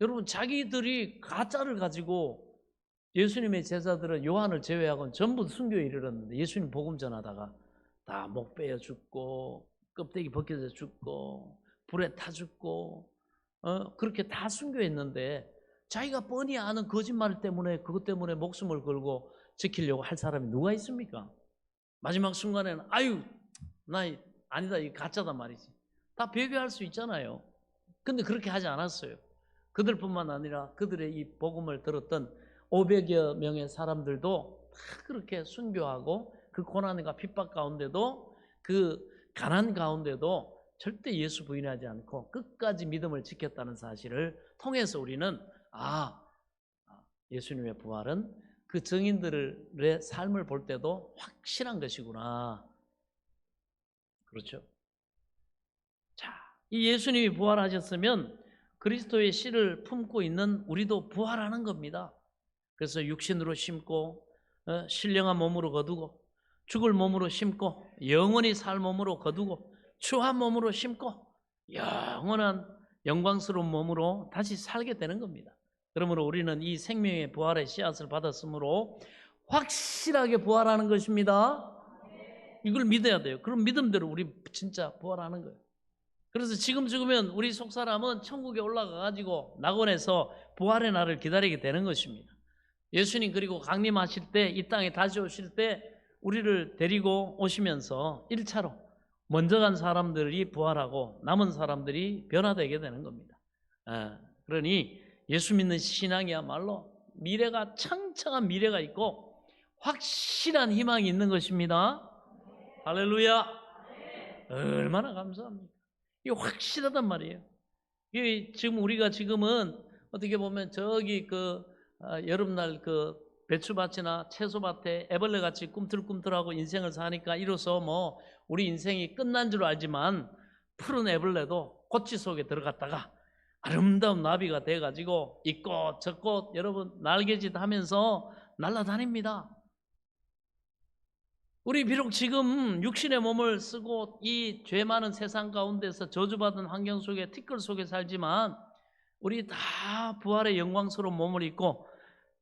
여러분 자기들이 가짜를 가지고 예수님의 제자들은 요한을 제외하고는 전부 순교에 이르렀는데 예수님 복음 전하다가 다 목 베어 죽고 껍데기 벗겨져 죽고 불에 타 죽고 그렇게 다 순교했는데 자기가 뻔히 아는 거짓말 때문에 그것 때문에 목숨을 걸고 지키려고 할 사람이 누가 있습니까? 마지막 순간에는 아유 나 아니다 이 가짜단 말이지. 다 배교할 수 있잖아요. 근데 그렇게 하지 않았어요. 그들뿐만 아니라 그들의 이 복음을 들었던 500여 명의 사람들도 다 그렇게 순교하고 그 고난과 핍박 가운데도 그 가난 가운데도 절대 예수 부인하지 않고 끝까지 믿음을 지켰다는 사실을 통해서 우리는 예수님의 부활은 그 증인들의 삶을 볼 때도 확실한 것이구나. 그렇죠? 자, 이 예수님이 부활하셨으면 그리스도의 씨를 품고 있는 우리도 부활하는 겁니다. 그래서 육신으로 심고 신령한 몸으로 거두고 죽을 몸으로 심고 영원히 살 몸으로 거두고 추한 몸으로 심고 영원한 영광스러운 몸으로 다시 살게 되는 겁니다. 그러므로 우리는 이 생명의 부활의 씨앗을 받았으므로 확실하게 부활하는 것입니다. 이걸 믿어야 돼요. 그럼 믿음대로 우리 진짜 부활하는 거예요. 그래서 지금 죽으면 우리 속사람은 천국에 올라가가지고 낙원에서 부활의 날을 기다리게 되는 것입니다. 예수님 그리고 강림하실 때 이 땅에 다시 오실 때 우리를 데리고 오시면서 1차로 먼저 간 사람들이 부활하고 남은 사람들이 변화되게 되는 겁니다. 그러니 예수 믿는 신앙이야말로 미래가 창창한 미래가 있고 확실한 희망이 있는 것입니다. 할렐루야. 얼마나 감사합니까? 이게 확실하단 말이에요. 이게 지금 우리가 지금은 어떻게 보면 저기 여름날 배추밭이나 채소밭에 애벌레같이 꿈틀꿈틀하고 인생을 사니까 이로써 뭐 우리 인생이 끝난 줄 알지만 푸른 애벌레도 꽃지 속에 들어갔다가 아름다운 나비가 돼가지고 이 꽃 저 꽃 여러분 날개짓 하면서 날아다닙니다. 우리 비록 지금 육신의 몸을 쓰고 이 죄 많은 세상 가운데서 저주받은 환경 속에 티끌 속에 살지만 우리 다 부활의 영광스러운 몸을 입고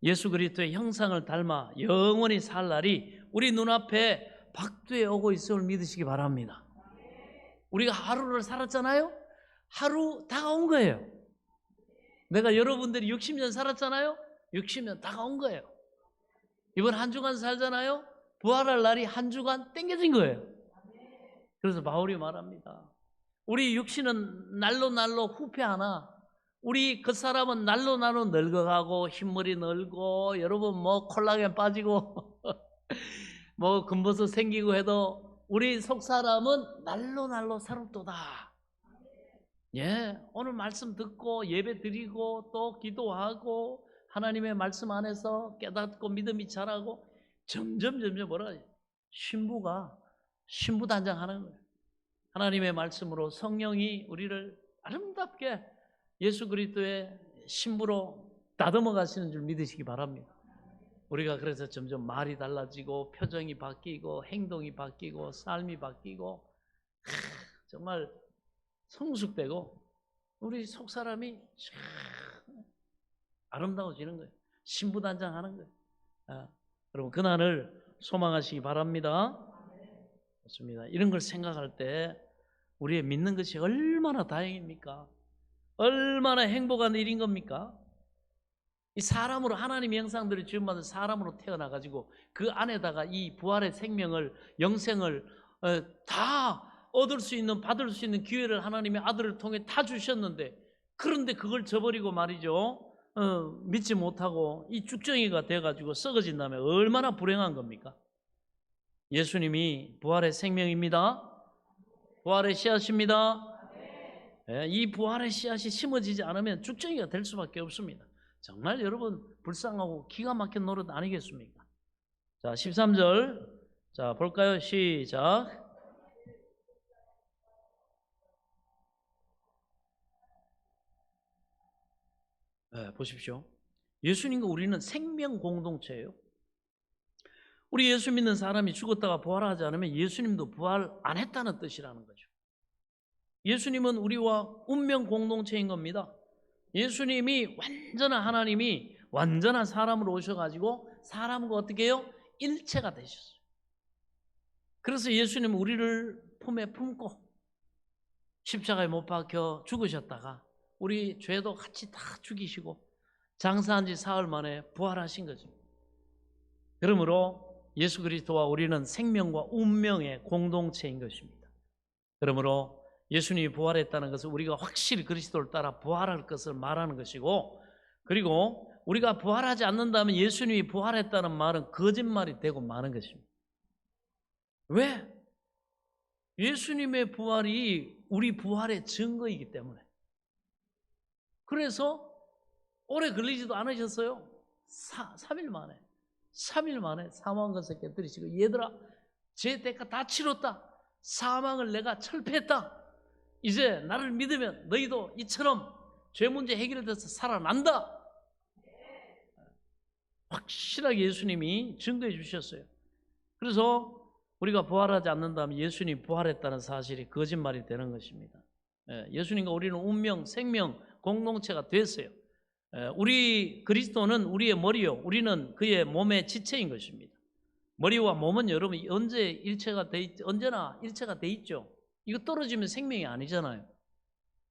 예수 그리스도의 형상을 닮아 영원히 살 날이 우리 눈앞에 박두에 오고 있음을 믿으시기 바랍니다. 우리가 하루를 살았잖아요. 하루 다가온 거예요. 내가 여러분들이 60년 살았잖아요. 60년 다가온 거예요. 이번 한 주간 살잖아요. 부활할 날이 한 주간 땡겨진 거예요. 그래서 바울이 말합니다. 우리 육신은 날로 날로 후퇴하나 우리 그 사람은 날로 날로 늙어가고 흰머리 늘고 여러분 뭐 콜라겐 빠지고 뭐 금버섯 생기고 해도 우리 속 사람은 날로 날로 새롭도다. 예, 오늘 말씀 듣고 예배 드리고 또 기도하고 하나님의 말씀 안에서 깨닫고 믿음이 자라고 점점 뭐라 신부단장하는 거예요. 하나님의 말씀으로 성령이 우리를 아름답게 예수 그리스도의 신부로 다듬어 가시는 줄 믿으시기 바랍니다. 우리가 그래서 점점 말이 달라지고 표정이 바뀌고 행동이 바뀌고 삶이 바뀌고 정말 성숙되고 우리 속사람이 아름다워지는 거예요. 신부단장하는 거예요. 여러분 그날을 소망하시기 바랍니다. 좋습니다. 이런 걸 생각할 때 우리의 믿는 것이 얼마나 다행입니까? 얼마나 행복한 일인 겁니까? 이 사람으로 하나님의 형상들을 지음받은 사람으로 태어나가지고 그 안에다가 이 부활의 생명을 영생을 다 얻을 수 있는 받을 수 있는 기회를 하나님의 아들을 통해 다 주셨는데 그런데 그걸 저버리고 말이죠. 믿지 못하고 이 쭉정이가 돼가지고 썩어진다면 얼마나 불행한 겁니까? 예수님이 부활의 생명입니다. 부활의 씨앗입니다. 이 부활의 씨앗이 심어지지 않으면 쭉정이가 될 수밖에 없습니다. 정말 여러분 불쌍하고 기가 막힌 노릇 아니겠습니까? 자, 13절. 자, 볼까요? 시작. 보십시오. 예수님과 우리는 생명 공동체예요. 우리 예수 믿는 사람이 죽었다가 부활하지 않으면 예수님도 부활 안 했다는 뜻이라는 거죠. 예수님은 우리와 운명 공동체인 겁니다. 예수님이 완전한 하나님이 완전한 사람으로 오셔가지고 사람과 어떻게 해요? 일체가 되셨어요. 그래서 예수님은 우리를 품에 품고 십자가에 못 박혀 죽으셨다가 우리 죄도 같이 다 죽이시고 장사한 지 사흘 만에 부활하신 거죠. 그러므로 예수 그리스도와 우리는 생명과 운명의 공동체인 것입니다. 그러므로 예수님이 부활했다는 것은 우리가 확실히 그리스도를 따라 부활할 것을 말하는 것이고, 그리고 우리가 부활하지 않는다면 예수님이 부활했다는 말은 거짓말이 되고 마는 것입니다. 왜? 예수님의 부활이 우리 부활의 증거이기 때문에. 그래서 오래 걸리지도 않으셨어요. 3일 만에 사망한 것을 깨뜨리시고, 얘들아 제 대가 다 치렀다. 사망을 내가 철폐했다. 이제 나를 믿으면 너희도 이처럼 죄 문제 해결돼서 살아난다. 확실하게 예수님이 증거해 주셨어요. 그래서 우리가 부활하지 않는다면 예수님이 부활했다는 사실이 거짓말이 되는 것입니다. 예수님과 우리는 운명, 생명, 공동체가 됐어요. 우리 그리스도는 우리의 머리요, 우리는 그의 몸의 지체인 것입니다. 머리와 몸은 여러분 언제 일체가 언제나 일체가 돼 있죠. 이거 떨어지면 생명이 아니잖아요.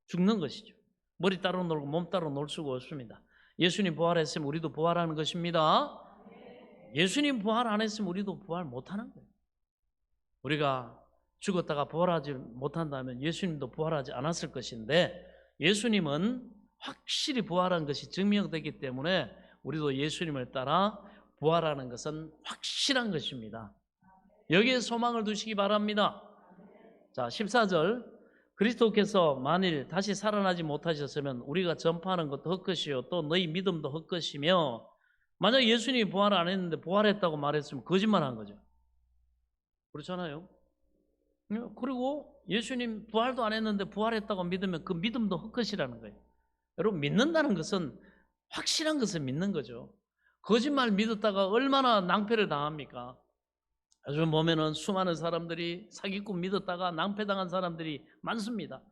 죽는 것이죠. 머리 따로 놀고 몸 따로 놀 수가 없습니다. 예수님 부활했으면 우리도 부활하는 것입니다. 예수님 부활 안 했으면 우리도 부활 못하는 거예요. 우리가 죽었다가 부활하지 못한다면 예수님도 부활하지 않았을 것인데, 예수님은 확실히 부활한 것이 증명되기 때문에 우리도 예수님을 따라 부활하는 것은 확실한 것입니다. 여기에 소망을 두시기 바랍니다. 자, 14절. 그리스도께서 만일 다시 살아나지 못하셨으면 우리가 전파하는 것도 헛것이요 또 너희 믿음도 헛것이며, 만약 예수님이 부활 안 했는데 부활했다고 말했으면 거짓말한 거죠. 그렇잖아요. 그리고 예수님 부활도 안 했는데 부활했다고 믿으면 그 믿음도 헛것이라는 거예요. 여러분, 믿는다는 것은 확실한 것을 믿는 거죠. 거짓말 믿었다가 얼마나 낭패를 당합니까? 요즘 보면은 수많은 사람들이 사기꾼 믿었다가 낭패당한 사람들이 많습니다.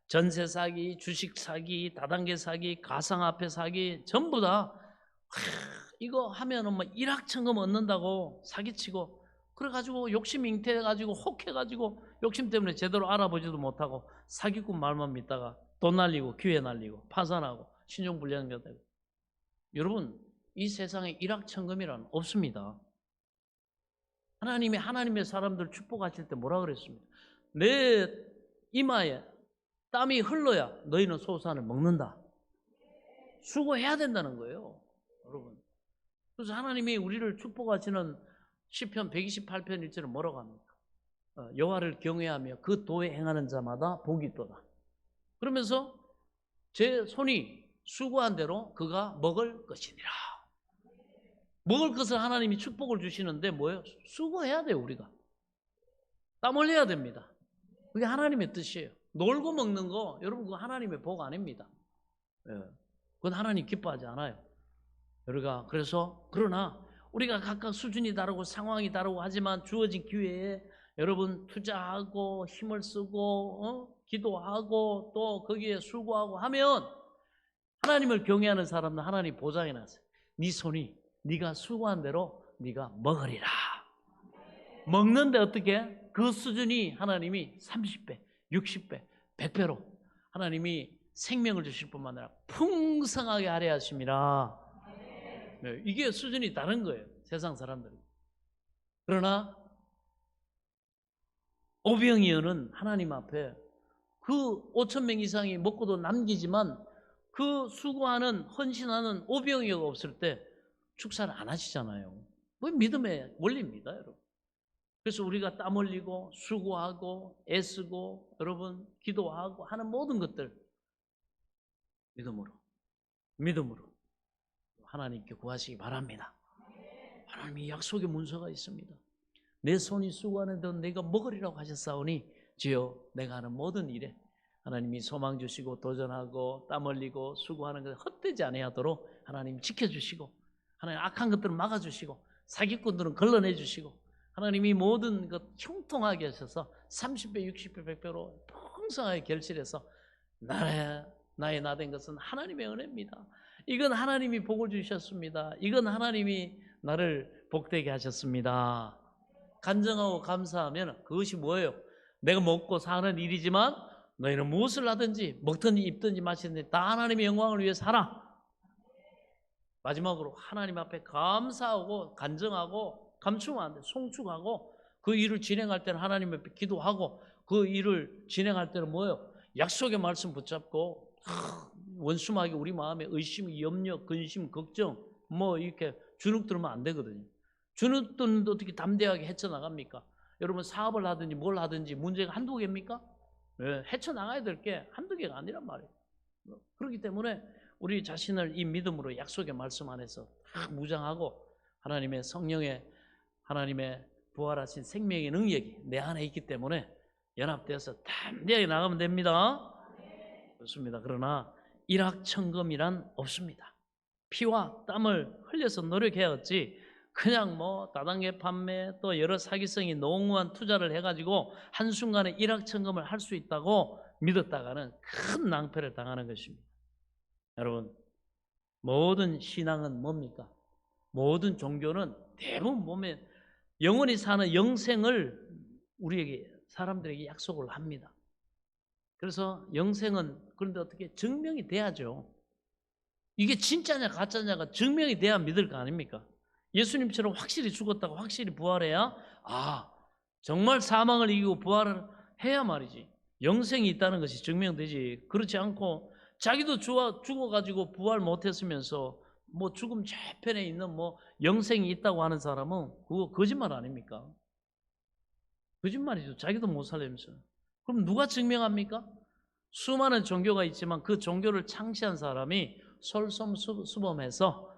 전세 사기, 주식 사기, 다단계 사기, 가상화폐 사기, 전부 다 이거 하면은 뭐 일확천금 얻는다고 사기치고, 그래가지고 욕심 잉태해가지고 혹해가지고 욕심 때문에 제대로 알아보지도 못하고 사기꾼 말만 믿다가 돈 날리고 기회 날리고 파산하고 신용불량자 되고. 여러분, 이 세상에 일확천금이란 없습니다. 하나님의 사람들 축복하실 때 뭐라 그랬습니까? 내 이마에 땀이 흘러야 너희는 소산을 먹는다. 수고해야 된다는 거예요, 여러분. 그래서 하나님이 우리를 축복하시는 시편 128편 1절은 뭐라고 합니까? 여호와를 경외하며 그 도에 행하는 자마다 복이 있도다. 그러면서 제 손이 수고한 대로 그가 먹을 것이니라. 먹을 것을 하나님이 축복을 주시는데 뭐예요? 수고해야 돼요. 우리가 땀 흘려야 됩니다. 그게 하나님의 뜻이에요. 놀고 먹는 거 여러분 그거 하나님의 복 아닙니다. 예. 그건 하나님 기뻐하지 않아요. 우리가 그래서 그러나 우리가 각각 수준이 다르고 상황이 다르고 하지만 주어진 기회에 여러분 투자하고 힘을 쓰고 기도하고 또 거기에 수고하고 하면 하나님을 경외하는 사람은 하나님 보장해 놨어요. 네 손이 네가 수고한 대로 네가 먹으리라. 먹는데 어떻게? 그 수준이 하나님이 30배, 60배, 100배로 하나님이 생명을 주실 뿐만 아니라 풍성하게 하려 하심이라. 네, 이게 수준이 다른 거예요. 세상 사람들은. 그러나 오병이어는 하나님 앞에 그 5,000명 이상이 먹고도 남기지만 그 수고하는 헌신하는 오병이어가 없을 때 축사를 안 하시잖아요. 그게 믿음의 원리입니다, 여러분. 그래서 우리가 땀 흘리고 수고하고 애쓰고 여러분 기도하고 하는 모든 것들 믿음으로 하나님께 구하시기 바랍니다. 하나님이 약속의 문서가 있습니다. 내 손이 수고하는 데 내가 먹으리라고 하셨사오니 주여 내가 하는 모든 일에 하나님이 소망 주시고 도전하고 땀 흘리고 수고하는 것을 헛되지 아니하도록 하나님 지켜주시고 하나님 악한 것들은 막아주시고 사기꾼들은 걸러내 주시고 하나님이 모든 것 형통하게 하셔서 30배, 60배, 100배로 풍성하게 결실해서 나의 나된 것은 하나님의 은혜입니다. 이건 하나님이 복을 주셨습니다. 이건 하나님이 나를 복되게 하셨습니다. 간증하고 감사하면 그것이 뭐예요? 내가 먹고 사는 일이지만 너희는 무엇을 하든지 먹든지 입든지 마시든지 다 하나님의 영광을 위해 살아. 마지막으로 하나님 앞에 감사하고 간증하고 감추면 안 돼. 송축하고 그 일을 진행할 때는 하나님 앞에 기도하고 그 일을 진행할 때는 뭐예요? 약속의 말씀 붙잡고 원수마귀 우리 마음에 의심, 염려, 근심, 걱정 뭐 이렇게 주눅 들으면 안 되거든요. 주눅 들면 어떻게 담대하게 헤쳐나갑니까? 여러분 사업을 하든지 뭘 하든지 문제가 한두 개입니까? 네, 헤쳐나가야 될 게 한두 개가 아니란 말이에요. 그렇기 때문에 우리 자신을 이 믿음으로 약속의 말씀 안에서 다 무장하고 하나님의 성령의 하나님의 부활하신 생명의 능력이 내 안에 있기 때문에 연합되어서 담대하게 나가면 됩니다. 그렇습니다. 그러나 일확천금이란 없습니다. 피와 땀을 흘려서 노력해야지 그냥 뭐 다단계 판매 또 여러 사기성이 농후한 투자를 해가지고 한순간에 일확천금을 할 수 있다고 믿었다가는 큰 낭패를 당하는 것입니다. 여러분 모든 신앙은 뭡니까? 모든 종교는 대부분 보면 영원히 사는 영생을 우리에게 사람들에게 약속을 합니다. 그래서 영생은 그런데 어떻게 증명이 돼야죠. 이게 진짜냐 가짜냐가 증명이 돼야 믿을 거 아닙니까? 예수님처럼 확실히 죽었다고 확실히 부활해야 정말 사망을 이기고 부활을 해야 말이지 영생이 있다는 것이 증명되지. 그렇지 않고 자기도 죽어가지고 부활 못했으면서 뭐 죽음 저편에 있는 뭐 영생이 있다고 하는 사람은 그거 거짓말 아닙니까? 거짓말이죠. 자기도 못 살면서. 그럼 누가 증명합니까? 수많은 종교가 있지만 그 종교를 창시한 사람이 솔선수범해서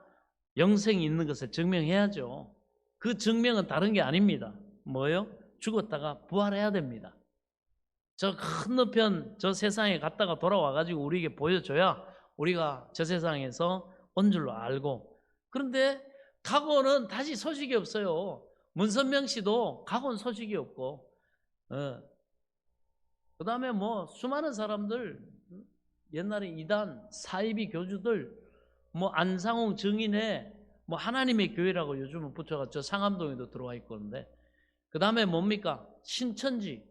영생이 있는 것을 증명해야죠. 그 증명은 다른 게 아닙니다. 뭐예요? 죽었다가 부활해야 됩니다. 저 건너편 저 세상에 갔다가 돌아와가지고 우리에게 보여줘야 우리가 저 세상에서 온 줄로 알고. 그런데 가고는 다시 소식이 없어요. 문선명 씨도 가고는 소식이 없고 그 다음에 뭐 수많은 사람들 옛날에 이단 사이비 교주들 뭐 안상홍 증인회 뭐 하나님의 교회라고 요즘은 붙여가지고 저 상암동에도 들어와 있고 그런데 그 다음에 뭡니까? 신천지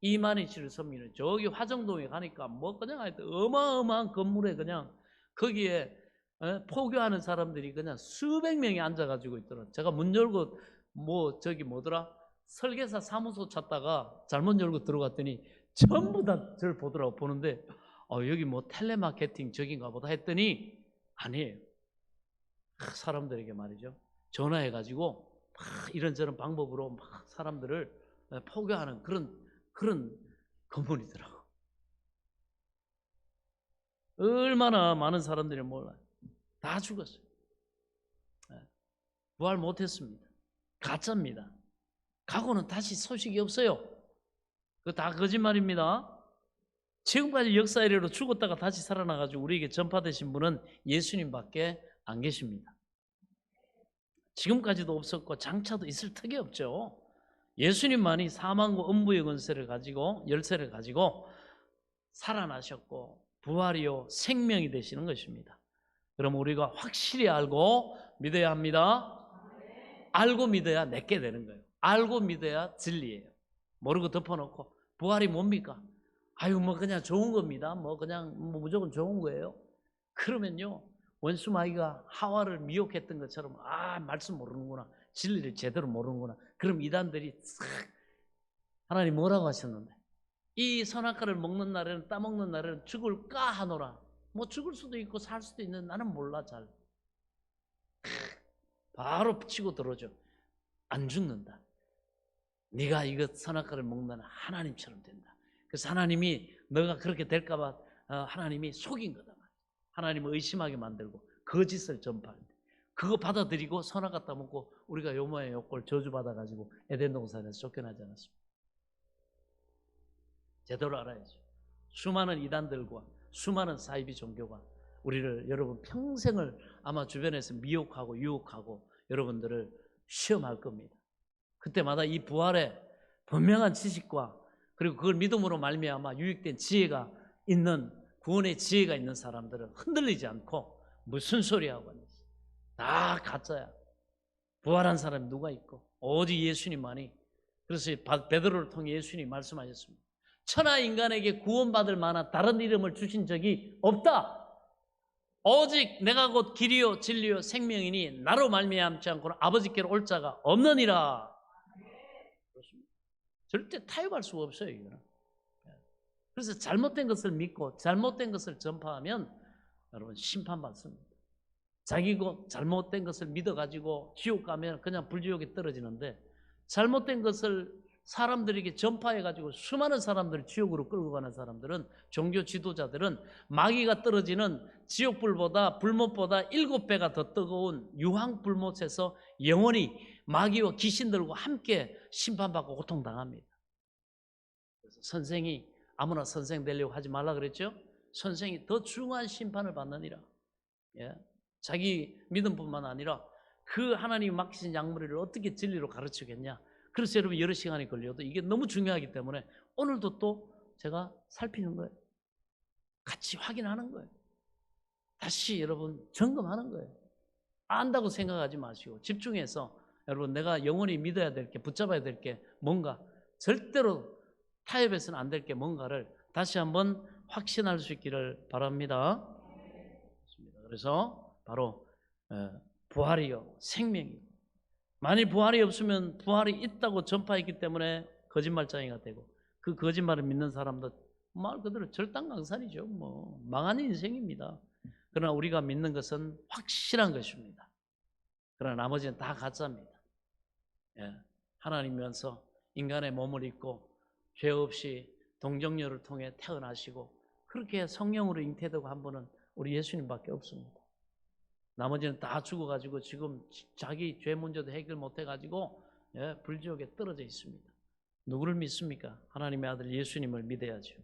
이만희 씨를 섬기는 저기 화정동에 가니까 뭐 그냥 하여튼 어마어마한 건물에 그냥 거기에 포교하는 사람들이 그냥 수백 명이 앉아가지고 있더라. 제가 문 열고 뭐 저기 뭐더라 설계사 사무소 찾다가 잘못 열고 들어갔더니 전부 다 저를 보더라고. 보는데 여기 뭐 텔레마케팅 저긴가 보다 했더니 아니에요. 사람들에게 말이죠 전화해가지고 막 이런저런 방법으로 막 사람들을 포교하는 그런 건물이더라고. 얼마나 많은 사람들이 몰라요. 다 죽었어요. 부활 못했습니다. 가짜입니다. 가고는 다시 소식이 없어요. 그거 다 거짓말입니다. 지금까지 역사 이래로 죽었다가 다시 살아나가지고 우리에게 전파되신 분은 예수님밖에 안 계십니다. 지금까지도 없었고 장차도 있을 턱이 없죠. 예수님만이 사망과 음부의 권세를 가지고 열쇠를 가지고 살아나셨고 부활이요 생명이 되시는 것입니다. 그럼 우리가 확실히 알고 믿어야 합니다. 알고 믿어야 내게 되는 거예요. 알고 믿어야 진리예요. 모르고 덮어놓고 부활이 뭡니까? 아유 뭐 그냥 좋은 겁니다. 뭐 그냥 뭐 무조건 좋은 거예요. 그러면요 원수 마귀가 하와를 미혹했던 것처럼 아 말씀 모르는구나, 진리를 제대로 모르는구나. 그럼 이단들이 싹 하나님 뭐라고 하셨는데 이 선악과를 먹는 날에는 따먹는 날에는 죽을까 하노라. 뭐 죽을 수도 있고 살 수도 있는 나는 몰라 잘. 바로 치고 들어오죠. 안 죽는다. 네가 이거 선악과를 먹는 날은 하나님처럼 된다. 그래서 하나님이 너가 그렇게 될까 봐 하나님이 속인 거다. 하나님을 의심하게 만들고 거짓을 전파한다. 그거 받아들이고 선악과 따먹고 우리가 요 모양 요 꼴 저주받아가지고 에덴 동산에서 쫓겨나지 않았습니다. 제대로 알아야죠. 수많은 이단들과 수많은 사이비 종교가 우리를 여러분 평생을 아마 주변에서 미혹하고 유혹하고 여러분들을 시험할 겁니다. 그때마다 이 부활의 분명한 지식과 그리고 그걸 믿음으로 말미암아 유익된 지혜가 있는 구원의 지혜가 있는 사람들은 흔들리지 않고 무슨 소리 하고 있는 다 가짜야. 부활한 사람이 누가 있고 오직 예수님만이. 그래서 베드로를 통해 예수님이 말씀하셨습니다. 천하 인간에게 구원받을 만한 다른 이름을 주신 적이 없다. 오직 내가 곧 길이요 진리요 생명이니 나로 말미암지 않고는 아버지께로 올 자가 없느니라. 그렇습니다. 절대 타협할 수가 없어요. 이거는. 그래서 잘못된 것을 믿고 잘못된 것을 전파하면 여러분 심판받습니다. 자기가 잘못된 것을 믿어가지고 지옥 가면 그냥 불지옥에 떨어지는데 잘못된 것을 사람들에게 전파해가지고 수많은 사람들을 지옥으로 끌고 가는 사람들은 종교 지도자들은 마귀가 떨어지는 지옥불보다 불못보다 7배가 더 뜨거운 유황불못에서 영원히 마귀와 귀신들과 함께 심판받고 고통당합니다. 그래서 선생이 아무나 선생 되려고 하지 말라 그랬죠. 선생이 더 중요한 심판을 받느니라. 예? 자기 믿음뿐만 아니라 그 하나님이 맡기신 양무리를 어떻게 진리로 가르치겠냐. 그래서 여러분 여러 시간이 걸려도 이게 너무 중요하기 때문에 오늘도 또 제가 살피는 거예요. 같이 확인하는 거예요. 다시 여러분 점검하는 거예요. 안다고 생각하지 마시고 집중해서 여러분 내가 영원히 믿어야 될 게 붙잡아야 될 게 뭔가 절대로 타협해서는 안 될 게 뭔가를 다시 한번 확신할 수 있기를 바랍니다. 그래서 바로 부활이요 생명이요. 만일 부활이 없으면 부활이 있다고 전파했기 때문에 거짓말쟁이가 되고 그 거짓말을 믿는 사람도 말 그대로 절단강산이죠. 뭐 망한 인생입니다. 그러나 우리가 믿는 것은 확실한 것입니다. 그러나 나머지는 다 가짜입니다. 예, 하나님이면서 인간의 몸을 입고 죄 없이 동정녀를 통해 태어나시고 그렇게 성령으로 잉태되고 한 분은 우리 예수님밖에 없습니다. 나머지는 다 죽어가지고 지금 자기 죄 문제도 해결 못해가지고 불지옥에 떨어져 있습니다. 누구를 믿습니까? 하나님의 아들 예수님을 믿어야죠.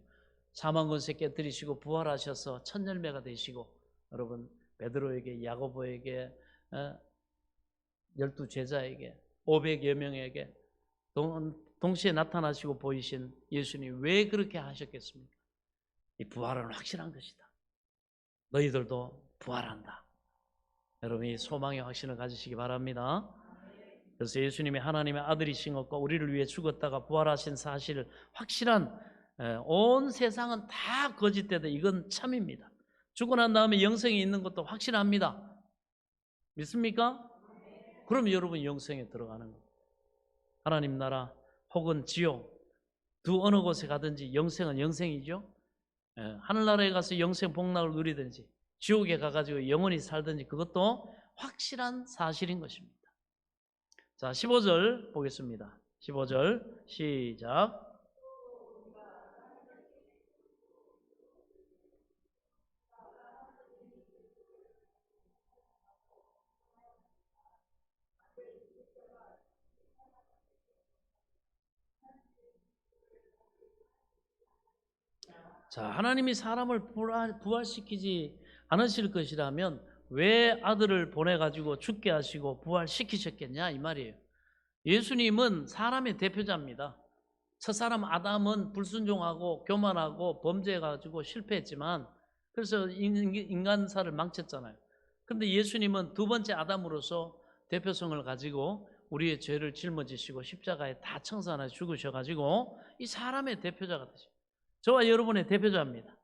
사망권세 깨뜨리시고 부활하셔서 첫 열매가 되시고 여러분 베드로에게 야고보에게 12 제자에게 500여 명에게 동시에 나타나시고 보이신 예수님 왜 그렇게 하셨겠습니까? 이 부활은 확실한 것이다. 너희들도 부활한다. 여러분 이 소망의 확신을 가지시기 바랍니다. 그래서 예수님이 하나님의 아들이신 것과 우리를 위해 죽었다가 부활하신 사실을 확실한 온 세상은 다 거짓되다. 이건 참입니다. 죽고 난 다음에 영생이 있는 것도 확실합니다. 믿습니까? 그럼 여러분 영생에 들어가는 거예요. 하나님 나라 혹은 지옥 두 어느 곳에 가든지 영생은 영생이죠. 하늘나라에 가서 영생 복락을 누리든지 지옥에 가가지고 영원히 살든지 그것도 확실한 사실인 것입니다. 자, 15절 보겠습니다. 15절 시작. 자, 하나님이 사람을 부활시키지 않으실 것이라면 왜 아들을 보내가지고 죽게 하시고 부활시키셨겠냐 이 말이에요. 예수님은 사람의 대표자입니다. 첫사람 아담은 불순종하고 교만하고 범죄해가지고 실패했지만 그래서 인간사를 망쳤잖아요. 그런데 예수님은 두 번째 아담으로서 대표성을 가지고 우리의 죄를 짊어지시고 십자가에 다 청산해 죽으셔가지고 이 사람의 대표자가 되죠. 저와 여러분의 대표자입니다.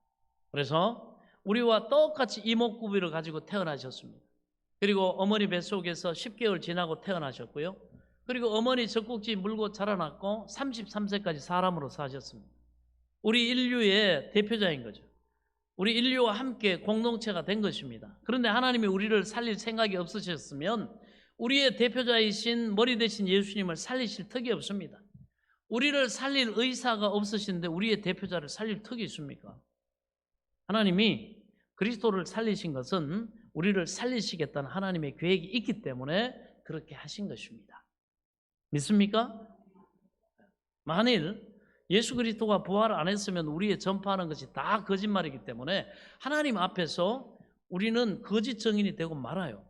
그래서 우리와 똑같이 이목구비를 가지고 태어나셨습니다. 그리고 어머니 뱃속에서 10개월 지나고 태어나셨고요. 그리고 어머니 젖꼭지 물고 자라났고 33세까지 사람으로 사셨습니다. 우리 인류의 대표자인 거죠. 우리 인류와 함께 공동체가 된 것입니다. 그런데 하나님이 우리를 살릴 생각이 없으셨으면 우리의 대표자이신 머리 대신 예수님을 살리실 턱이 없습니다. 우리를 살릴 의사가 없으신데 우리의 대표자를 살릴 턱이 있습니까? 하나님이 그리스도를 살리신 것은 우리를 살리시겠다는 하나님의 계획이 있기 때문에 그렇게 하신 것입니다. 믿습니까? 만일 예수 그리스도가 부활을 안 했으면 우리의 전파하는 것이 다 거짓말이기 때문에 하나님 앞에서 우리는 거짓 증인이 되고 말아요.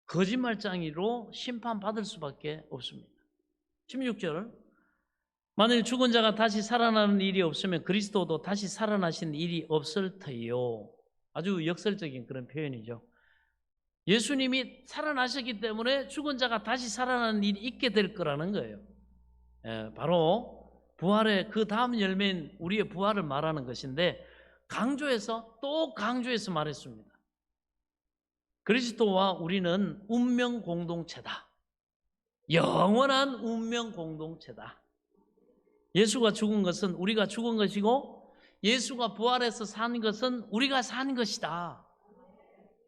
거짓말장이로 심판받을 수밖에 없습니다. 16절, 만일 죽은 자가 다시 살아나는 일이 없으면 그리스도도 다시 살아나신 일이 없을 터이요. 아주 역설적인 그런 표현이죠. 예수님이 살아나셨기 때문에 죽은 자가 다시 살아나는 일이 있게 될 거라는 거예요. 바로 부활의 그 다음 열매인 우리의 부활을 말하는 것인데 강조해서 또 강조해서 말했습니다. 그리스도와 우리는 운명 공동체다. 영원한 운명 공동체다. 예수가 죽은 것은 우리가 죽은 것이고 예수가 부활해서 산 것은 우리가 산 것이다.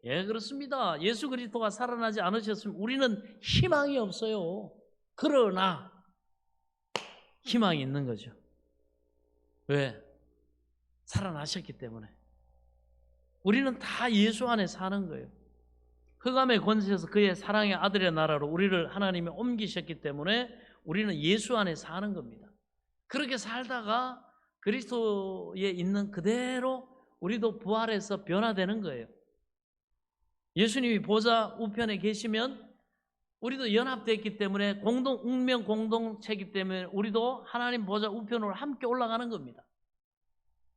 예, 그렇습니다. 예수 그리스도가 살아나지 않으셨으면 우리는 희망이 없어요. 그러나 희망이 있는 거죠. 왜? 살아나셨기 때문에. 우리는 다 예수 안에 사는 거예요. 흑암의 권세에서 그의 사랑의 아들의 나라로 우리를 하나님이 옮기셨기 때문에 우리는 예수 안에 사는 겁니다. 그렇게 살다가 그리스도에 있는 그대로 우리도 부활해서 변화되는 거예요. 예수님이 보좌 우편에 계시면 우리도 연합되었기 때문에 운명 공동체이기 때문에 우리도 하나님 보좌 우편으로 함께 올라가는 겁니다.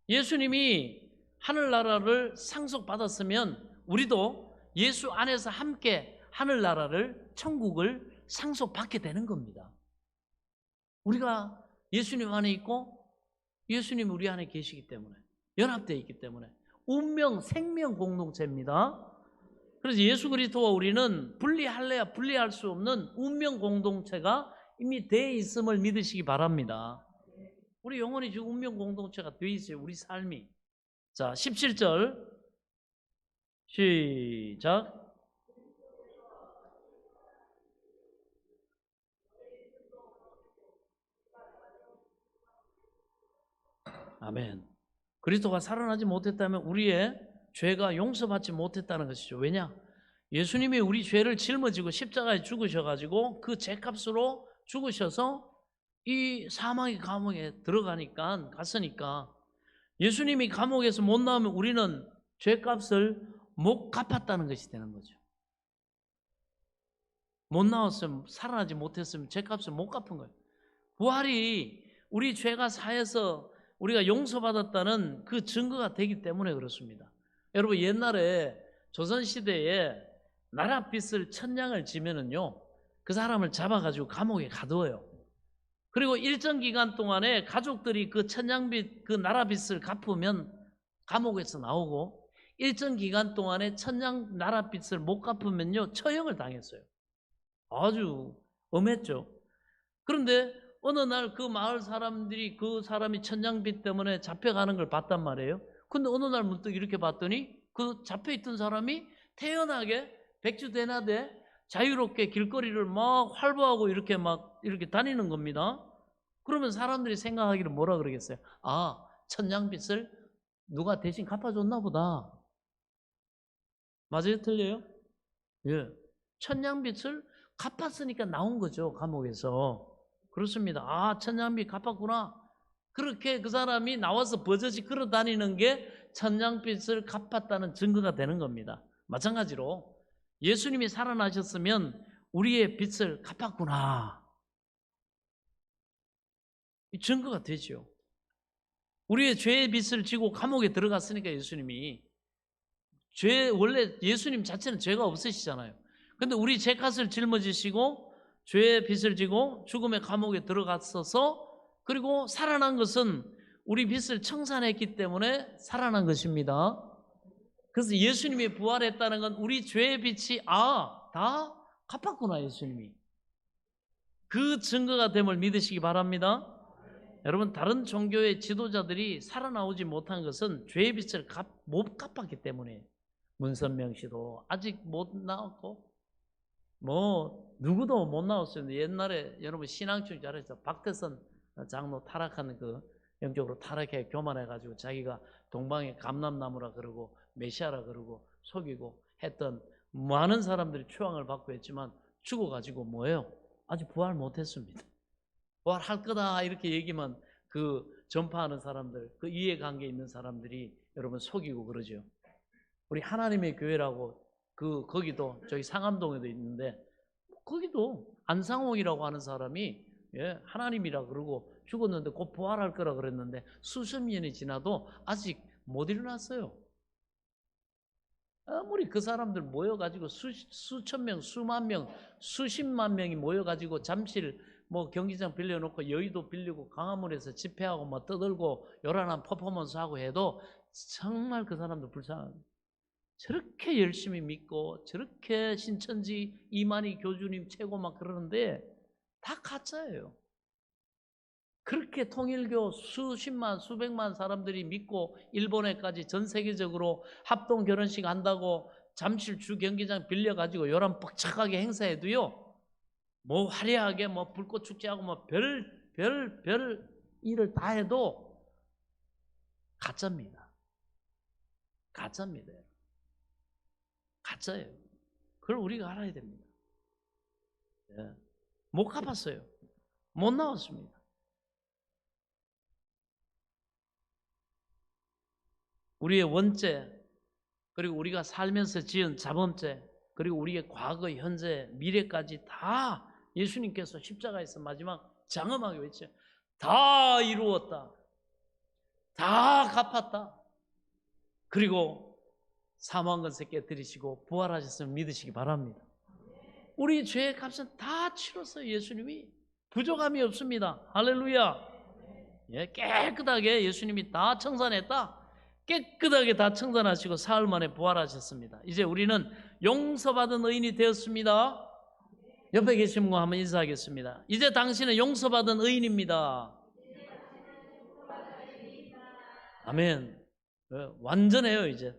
예수님이 하늘나라를 상속받았으면 우리도 예수 안에서 함께 하늘나라를 천국을 상속받게 되는 겁니다. 우리가 예수님 안에 있고 예수님 우리 안에 계시기 때문에 연합되어 있기 때문에 운명 생명 공동체입니다. 그래서 예수 그리스도와 우리는 분리할래야 분리할 수 없는 운명 공동체가 이미 돼 있음을 믿으시기 바랍니다. 우리 영혼이 지금 운명 공동체가 돼 있어요. 우리 삶이. 자, 17절 시작. 아멘. 그리스도가 살아나지 못했다면 우리의 죄가 용서받지 못했다는 것이죠. 왜냐? 예수님이 우리 죄를 짊어지고 십자가에 죽으셔가지고 그 죄값으로 죽으셔서 이 사망의 감옥에 갔으니까 예수님이 감옥에서 못 나오면 우리는 죄값을 못 갚았다는 것이 되는 거죠. 못 나왔으면, 살아나지 못했으면 죄값을 못 갚은 거예요. 부활이 우리 죄가 사해서 우리가 용서받았다는 그 증거가 되기 때문에 그렇습니다. 여러분, 옛날에 조선시대에 나랏빛을 천냥을 지면은요, 그 사람을 잡아가지고 감옥에 가두어요. 그리고 일정 기간 동안에 가족들이 그 천냥빛, 그 나랏빛을 갚으면 감옥에서 나오고, 일정 기간 동안에 천냥 나랏빛을 못 갚으면요, 처형을 당했어요. 아주 엄했죠. 그런데 어느 날 그 마을 사람들이 그 사람이 천냥빛 때문에 잡혀가는 걸 봤단 말이에요. 근데 어느 날 문득 이렇게 봤더니 그 잡혀있던 사람이 태연하게 백주대낮에 자유롭게 길거리를 막 활보하고 이렇게 다니는 겁니다. 그러면 사람들이 생각하기를 뭐라 그러겠어요? 아, 천냥빛을 누가 대신 갚아줬나 보다. 맞아요? 틀려요? 예. 천냥빛을 갚았으니까 나온 거죠, 감옥에서. 그렇습니다. 아, 천냥빛 갚았구나. 그렇게 그 사람이 나와서 버젓이 걸어 다니는 게 천냥빚을 갚았다는 증거가 되는 겁니다. 마찬가지로 예수님이 살아나셨으면 우리의 빚을 갚았구나, 이 증거가 되죠. 우리의 죄의 빚을 지고 감옥에 들어갔으니까 예수님이, 원래 예수님 자체는 죄가 없으시잖아요. 근데 우리 죄값을 짊어지시고 죄의 빚을 지고 죽음의 감옥에 들어갔어서, 그리고 살아난 것은 우리 빚을 청산했기 때문에 살아난 것입니다. 그래서 예수님이 부활했다는 건 우리 죄의 빚이 다 갚았구나, 예수님이. 그 증거가 됨을 믿으시기 바랍니다. 여러분, 다른 종교의 지도자들이 살아나오지 못한 것은 죄의 빚을 못 갚았기 때문에. 문선명 씨도 아직 못 나왔고, 누구도 못 나왔어요. 옛날에 여러분 신앙충 잘했죠. 박태선 장로 타락하는 그 영적으로 타락해 교만해가지고 자기가 동방의 감람나무라 그러고 메시아라 그러고 속이고 했던 많은 사람들이 추앙을 받고 했지만 죽어가지고 뭐예요? 아직 부활 못했습니다. 부활할 거다 이렇게 얘기만 그 전파하는 사람들, 그 이해관계 있는 사람들이 여러분 속이고 그러죠. 우리 하나님의 교회라고 거기도 저희 상암동에도 있는데, 거기도 안상홍이라고 하는 사람이 하나님이라 그러고 죽었는데 곧 부활할 거라 그랬는데 수십 년이 지나도 아직 못 일어났어요. 아무리 그 사람들 모여가지고 수천 명, 수만 명, 수십만 명이 모여가지고 잠실 경기장 빌려놓고 여의도 빌리고 광화문에서 집회하고 떠들고 요란한 퍼포먼스 하고 해도 정말 그 사람들 불쌍합니다. 저렇게 열심히 믿고 저렇게 신천지 이만희 교주님 최고 그러는데 다 가짜예요. 그렇게 통일교 수십만 수백만 사람들이 믿고 일본에까지 전 세계적으로 합동 결혼식 한다고 잠실 주 경기장 빌려가지고 요란 뻑적하게 행사해도요, 화려하게 불꽃 축제하고 별 일을 다 해도 가짜입니다. 가짜입니다. 가짜예요. 그걸 우리가 알아야 됩니다. 못 갚았어요. 못 나왔습니다. 우리의 원죄, 그리고 우리가 살면서 지은 자범죄, 그리고 우리의 과거, 현재, 미래까지 다 예수님께서 십자가에서 마지막 장엄하게 외쳐요. 다 이루었다. 다 갚았다. 그리고 사망 권세 깨뜨리시고 부활하셨음을 믿으시기 바랍니다. 우리 죄의 값은 다 치렀어요. 예수님이. 부족함이 없습니다. 할렐루야. 깨끗하게 예수님이 다 청산했다. 깨끗하게 다 청산하시고 사흘 만에 부활하셨습니다. 이제 우리는 용서받은 의인이 되었습니다. 옆에 계신 분과 한번 인사하겠습니다. 이제 당신은 용서받은 의인입니다. 아멘. 완전해요. 이제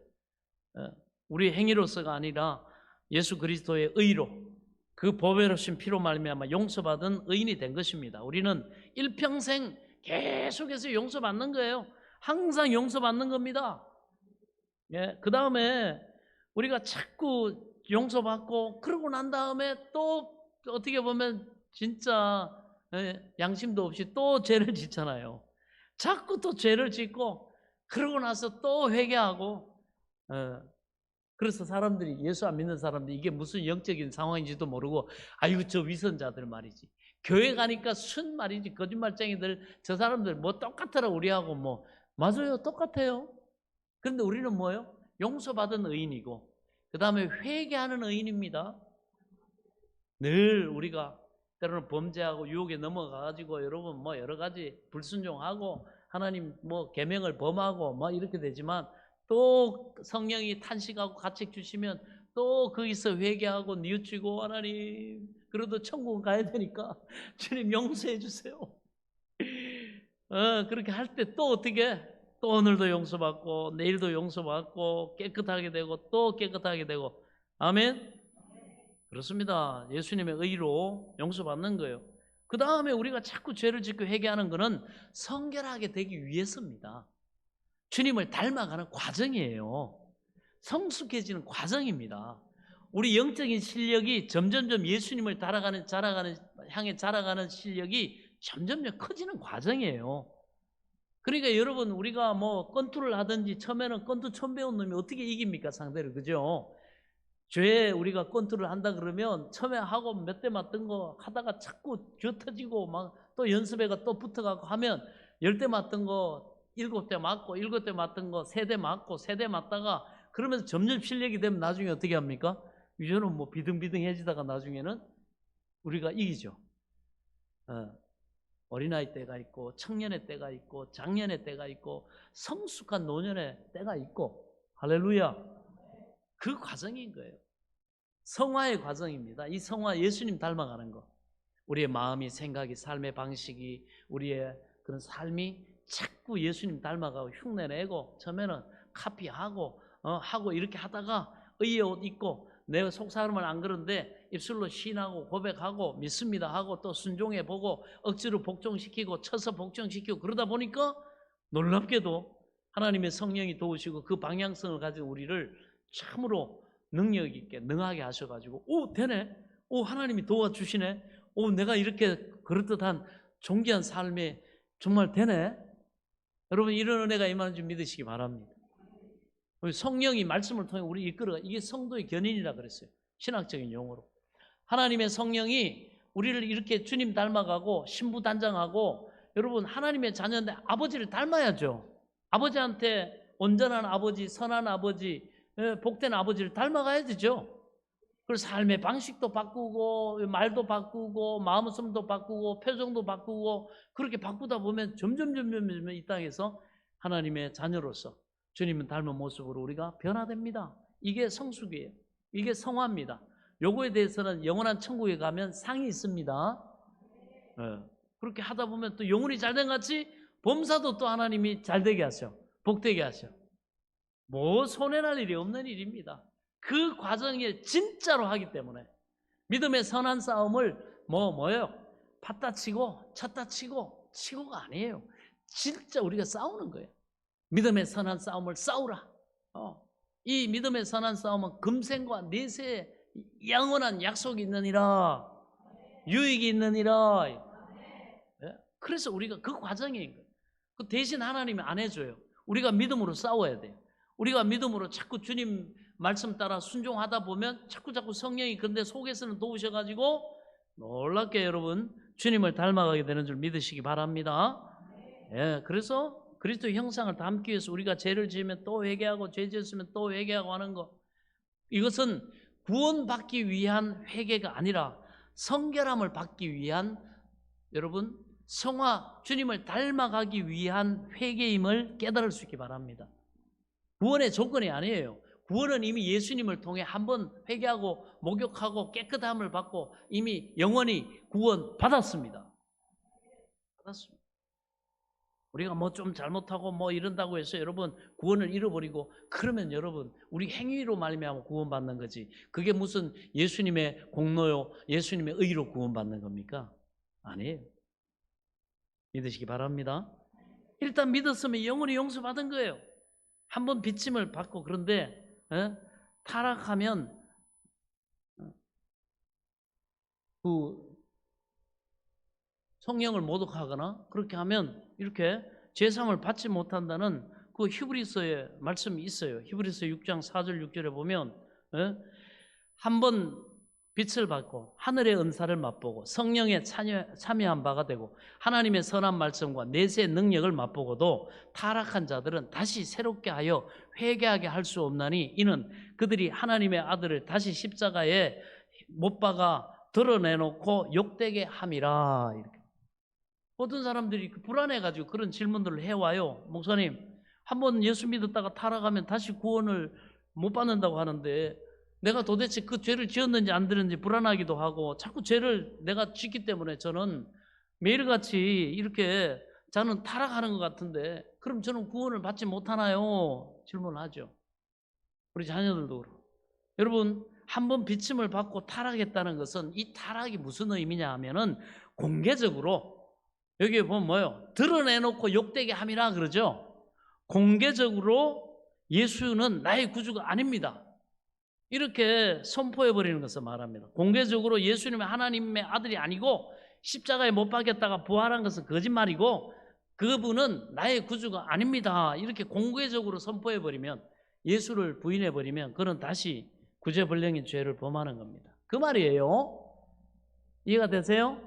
우리 행위로서가 아니라 예수 그리스도의 의로, 그 보배로신 피로 말미암아 용서받은 의인이 된 것입니다. 우리는 일평생 계속해서 용서받는 거예요. 항상 용서받는 겁니다. 그 다음에 우리가 자꾸 용서받고 그러고 난 다음에 또 어떻게 보면 진짜 양심도 없이 또 죄를 짓잖아요. 자꾸 또 죄를 짓고 그러고 나서 또 회개하고. 그래서 사람들이, 예수 안 믿는 사람들이 이게 무슨 영적인 상황인지도 모르고, 아이고 저 위선자들 말이지, 교회 가니까 순 말이지, 거짓말쟁이들, 저 사람들 똑같더라 우리하고. 맞아요, 똑같아요. 그런데 우리는 뭐예요? 용서받은 의인이고 그 다음에 회개하는 의인입니다. 늘 우리가 때로는 범죄하고 유혹에 넘어가가지고 여러분 여러 가지 불순종하고 하나님 계명을 범하고 이렇게 되지만, 또 성령이 탄식하고 가책 주시면 또 거기서 회개하고 뉘우치고, 하나님 그래도 천국 가야 되니까 주님 용서해 주세요. 그렇게 할 때 또 어떻게, 또 오늘도 용서받고 내일도 용서받고 깨끗하게 되고 또 깨끗하게 되고. 아멘. 그렇습니다. 예수님의 의로 용서받는 거예요. 그 다음에 우리가 자꾸 죄를 짓고 회개하는 것은 성결하게 되기 위해서입니다. 주님을 닮아가는 과정이에요. 성숙해지는 과정입니다. 우리 영적인 실력이 점점점 예수님을 향해 자라가는 실력이 점점점 커지는 과정이에요. 그러니까 여러분, 우리가 뭐 권투를 하든지 처음에는 권투 처음 배운 놈이 어떻게 이깁니까, 상대를? 그죠? 죄에 우리가 권투를 한다 그러면 처음에 하고 몇 대 맞던 거 하다가 자꾸 쥐어 터지고 막 또 연습해가 또 붙어가고 하면 10대 맞던 거 7대 맞고 7대 맞던 거 3대 맞고 3대 맞다가 그러면서 점점 실력이 되면 나중에 어떻게 합니까? 이제는 뭐 비등비등해지다가 나중에는 우리가 이기죠. 어린아이 때가 있고 청년의 때가 있고 장년의 때가 있고 성숙한 노년의 때가 있고, 할렐루야. 그 과정인 거예요. 성화의 과정입니다. 이 성화, 예수님 닮아가는 거. 우리의 마음이, 생각이, 삶의 방식이, 우리의 그런 삶이 자꾸 예수님 닮아가고 흉내내고 처음에는 카피하고 하고 이렇게 하다가 의의 옷 입고 내 속사람은 안 그런데 입술로 시인하고 고백하고 믿습니다 하고 또 순종해 보고 억지로 복종시키고 쳐서 복종시키고 그러다 보니까 놀랍게도 하나님의 성령이 도우시고 그 방향성을 가진 우리를 참으로 능력 있게 능하게 하셔가지고 오 되네, 오 하나님이 도와주시네, 오 내가 이렇게 그럴듯한 존귀한 삶에 정말 되네. 여러분, 이런 은혜가 임하는 줄 믿으시기 바랍니다. 성령이 말씀을 통해 우리 이끌어가, 이게 성도의 견인이라 그랬어요, 신학적인 용어로. 하나님의 성령이 우리를 이렇게 주님 닮아가고 신부단장하고, 여러분 하나님의 자녀인데 아버지를 닮아야죠. 아버지한테 온전한 아버지, 선한 아버지, 복된 아버지를 닮아가야 되죠. 그래서 삶의 방식도 바꾸고 말도 바꾸고 마음씀도 바꾸고 표정도 바꾸고 그렇게 바꾸다 보면 점점 이 땅에서 하나님의 자녀로서 주님을 닮은 모습으로 우리가 변화됩니다. 이게 성숙이에요. 이게 성화입니다. 요거에 대해서는 영원한 천국에 가면 상이 있습니다. 그렇게 하다 보면 또 영혼이 잘된 같이 범사도 또 하나님이 잘되게 하셔, 복되게 하셔. 뭐 손해날 일이 없는 일입니다. 그 과정에 진짜로 하기 때문에 믿음의 선한 싸움을 뭐예요? 팠다 치고 쳤다 치고가 아니에요. 진짜 우리가 싸우는 거예요. 믿음의 선한 싸움을 싸우라. 이 믿음의 선한 싸움은 금생과 내세에 영원한 약속이 있느니라, 유익이 있느니라. 그래서 우리가 그 과정인 거예요. 그 대신 하나님이 안 해줘요. 우리가 믿음으로 싸워야 돼요. 우리가 믿음으로 자꾸 주님 말씀 따라 순종하다 보면 자꾸 성령이 근데 속에서는 도우셔가지고 놀랍게 여러분 주님을 닮아가게 되는 줄 믿으시기 바랍니다. 그래서 그리스도 형상을 담기 위해서 우리가 죄를 지으면 또 회개하고 죄 지었으면 또 회개하고 하는 거, 이것은 구원받기 위한 회개가 아니라 성결함을 받기 위한, 여러분 성화, 주님을 닮아가기 위한 회개임을 깨달을 수 있기 바랍니다. 구원의 조건이 아니에요. 구원은 이미 예수님을 통해 한번 회개하고 목욕하고 깨끗함을 받고 이미 영원히 구원 받았습니다. 우리가 뭐 좀 잘못하고 뭐 이런다고 해서 여러분 구원을 잃어버리고 그러면 여러분 우리 행위로 말미암아 구원받는 거지, 그게 무슨 예수님의 공로요, 예수님의 의로 구원받는 겁니까? 아니에요. 믿으시기 바랍니다. 일단 믿었으면 영원히 용서받은 거예요. 한번 빚짐을 받고, 그런데 타락하면 그 성령을 모독하거나 그렇게 하면 이렇게 죄사함을 받지 못한다는 그 히브리서의 말씀이 있어요. 히브리서 6장 4절 6절에 보면 한번 빛을 받고 하늘의 은사를 맛보고 성령에 참여한 바가 되고 하나님의 선한 말씀과 내세의 능력을 맛보고도 타락한 자들은 다시 새롭게 하여 회개하게 할 수 없나니 이는 그들이 하나님의 아들을 다시 십자가에 못 박아 드러내놓고 욕되게 함이라. 이렇게. 어떤 사람들이 불안해가지고 그런 질문들을 해와요. 목사님, 한번 예수 믿었다가 타락하면 다시 구원을 못 받는다고 하는데 내가 도대체 그 죄를 지었는지 안 지었는지 불안하기도 하고 자꾸 죄를 내가 짓기 때문에 저는 매일같이 이렇게 저는 타락하는 것 같은데 그럼 저는 구원을 받지 못하나요? 질문을 하죠. 우리 자녀들도 그렇고. 여러분, 한번 비침을 받고 타락했다는 것은 이 타락이 무슨 의미냐 하면은 공개적으로, 여기에 보면 뭐예요? 드러내놓고 욕되게 함이라 그러죠. 공개적으로 예수는 나의 구주가 아닙니다, 이렇게 선포해버리는 것을 말합니다. 공개적으로 예수님은 하나님의 아들이 아니고 십자가에 못 박였다가 부활한 것은 거짓말이고 그분은 나의 구주가 아닙니다. 이렇게 공개적으로 선포해버리면, 예수를 부인해버리면 그는 다시 구제불능의 죄를 범하는 겁니다. 그 말이에요. 이해가 되세요?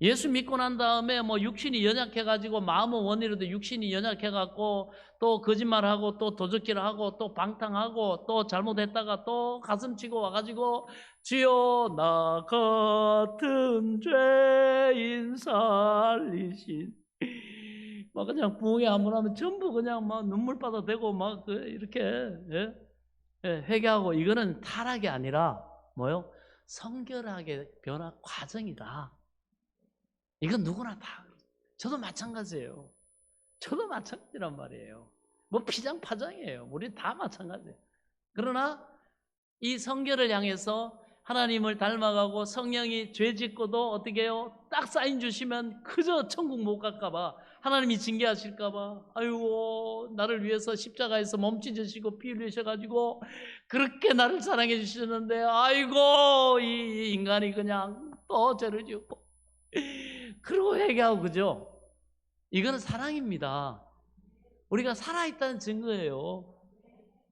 예수 믿고 난 다음에 뭐 육신이 연약해가지고 마음은 원이라도 육신이 연약해갖고 또 거짓말하고 또 도적질을 하고 또 방탕하고 또 잘못했다가 또 가슴치고 와가지고 주여 나 같은 죄인 살리신, 막 그냥 부흥회 한번 하면 전부 그냥 막 눈물바다 되고 막 이렇게 회개하고, 이거는 타락이 아니라 뭐요? 성결하게 변화 과정이다. 이건 누구나 다, 저도 마찬가지예요. 저도 마찬가지란 말이에요. 뭐 피장파장이에요. 우리 다 마찬가지예요. 그러나 이 성결을 향해서 하나님을 닮아가고 성령이 죄 짓고도 어떻게 해요? 딱 사인 주시면 그저 천국 못 갈까봐, 하나님이 징계하실까봐, 아이고 나를 위해서 십자가에서 몸 찢으시고 피 흘리셔가지고 그렇게 나를 사랑해 주시는데 아이고 이 인간이 그냥 또 죄를 지었고, 그러고 회개하고, 그죠? 이거는 사랑입니다. 우리가 살아있다는 증거예요.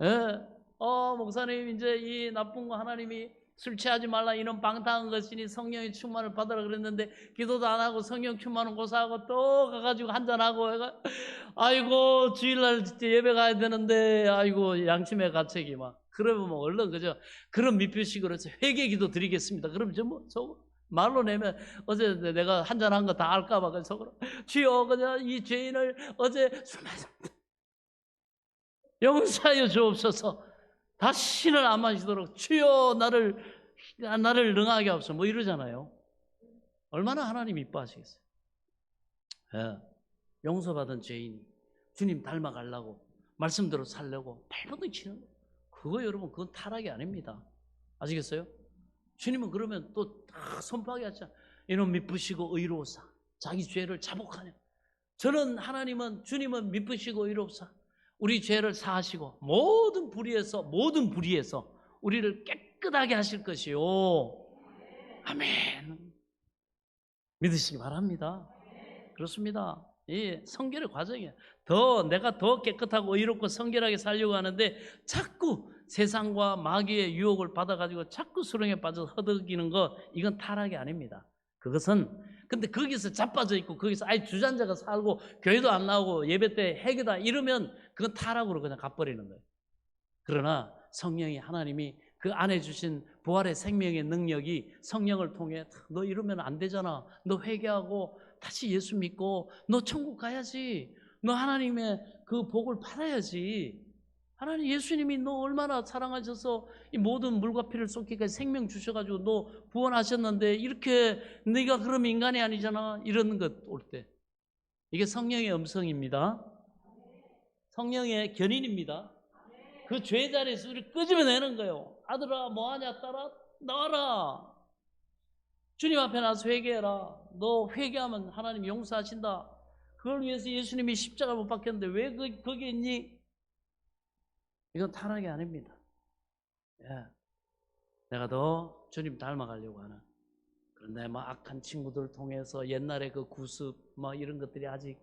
예. 목사님 이제 이 나쁜 거 하나님이 술 취하지 말라 이런 방탕한 것이니 성령의 충만을 받으라 그랬는데 기도도 안 하고 성령 충만은 고사하고 또 가가지고 한잔하고 아이고 주일날 예배 가야 되는데 아이고 양심의 가책이 막, 그러면 뭐 얼른 그죠? 그런 미표식으로 회개 기도 드리겠습니다. 그럼 저 말로 내면 어제 내가 한잔한 거 다 알까봐 그래서 주여 그냥 이 죄인을 어제 술 마셨다 용서하여 주옵소서, 다시는 안 마시도록 주여 나를 능하게 하옵소서, 뭐 이러잖아요. 얼마나 하나님 이뻐하시겠어요? 예. 용서받은 죄인이 주님 닮아가려고 말씀대로 살려고 발버둥 치는 거예요. 그거 여러분 그건 타락이 아닙니다. 아시겠어요? 주님은 그러면 또 다 선포하게 하잖아요. 이놈 미쁘시고 의로우사 자기 죄를 자복하냐. 저는 하나님은, 주님은 미쁘시고 의로우사 우리 죄를 사하시고 모든 불의에서 우리를 깨끗하게 하실 것이요. 아멘. 믿으시기 바랍니다. 그렇습니다. 이 성결의 과정이에요. 내가 더 깨끗하고 의롭고 성결하게 살려고 하는데 자꾸 세상과 마귀의 유혹을 받아가지고 자꾸 수렁에 빠져서 허덕이는 거, 이건 타락이 아닙니다. 그것은, 근데 거기서 자빠져 있고 거기서 아예 주전자가 살고 교회도 안 나오고 예배 때 해교다 이러면 그건 타락으로 그냥 가버리는 거예요. 그러나 성령이, 하나님이 그 안에 주신 부활의 생명의 능력이 성령을 통해 너 이러면 안 되잖아, 너 회개하고 다시 예수 믿고 너 천국 가야지, 너 하나님의 그 복을 받아야지, 하나님 예수님이 너 얼마나 사랑하셔서 이 모든 물과 피를 쏟기까지 생명 주셔가지고 너 구원하셨는데 이렇게 네가 그럼 인간이 아니잖아, 이런 것 올 때, 이게 성령의 음성입니다. 성령의 견인입니다. 그 죄 자리에서 우리를 끄집어내는 거예요. 아들아 뭐하냐, 딸아 나와라, 주님 앞에 나서 회개해라. 너 회개하면 하나님 용서하신다. 그걸 위해서 예수님이 십자가를 못 박혔는데 왜 거기 있니? 이건 타락이 아닙니다. 예. 내가 더 주님 닮아가려고 하는, 그런데 막 악한 친구들 통해서 옛날에 그 구습 막 이런 것들이 아직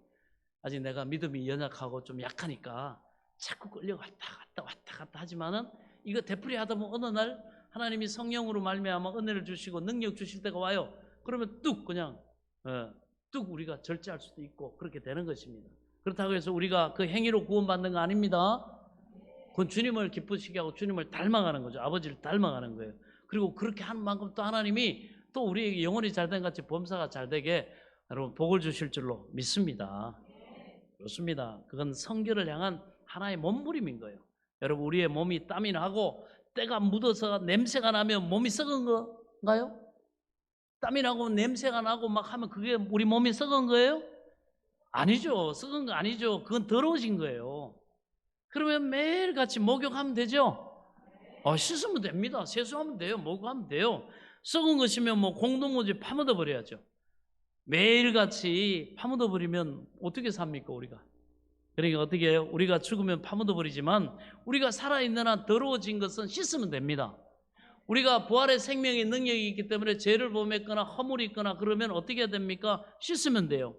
내가 믿음이 연약하고 좀 약하니까 자꾸 끌려갔다 갔다 하지만은 이거 되풀이하다 보면 어느 날 하나님이 성령으로 말미암아 은혜를 주시고 능력 주실 때가 와요. 그러면 뚝 그냥 뚝 우리가 절제할 수도 있고 그렇게 되는 것입니다. 그렇다고 해서 우리가 그 행위로 구원받는 거 아닙니다. 그건 주님을 기쁘시게 하고 주님을 닮아가는 거죠. 아버지를 닮아가는 거예요. 그리고 그렇게 하는 만큼 또 하나님이 또 우리에게 영혼이 잘된 같이 범사가 잘되게 여러분 복을 주실 줄로 믿습니다. 그렇습니다. 그건 성결을 향한 하나의 몸부림인 거예요. 여러분 우리의 몸이 땀이 나고 때가 묻어서 냄새가 나면 몸이 썩은 건가요? 땀이 나고 냄새가 나고 막 하면 그게 우리 몸이 썩은 거예요? 아니죠. 썩은 거 아니죠. 그건 더러워진 거예요. 그러면 매일같이 목욕하면 되죠? 씻으면 됩니다. 세수하면 돼요. 목욕하면 돼요. 썩은 것이면 뭐 공동무지 파묻어 버려야죠. 매일같이 파묻어 버리면 어떻게 삽니까 우리가? 그러니까 어떻게 해요? 우리가 죽으면 파묻어 버리지만 우리가 살아있는 한 더러워진 것은 씻으면 됩니다. 우리가 부활의 생명의 능력이 있기 때문에 죄를 범했거나 허물이 있거나 그러면 어떻게 해야 됩니까? 씻으면 돼요.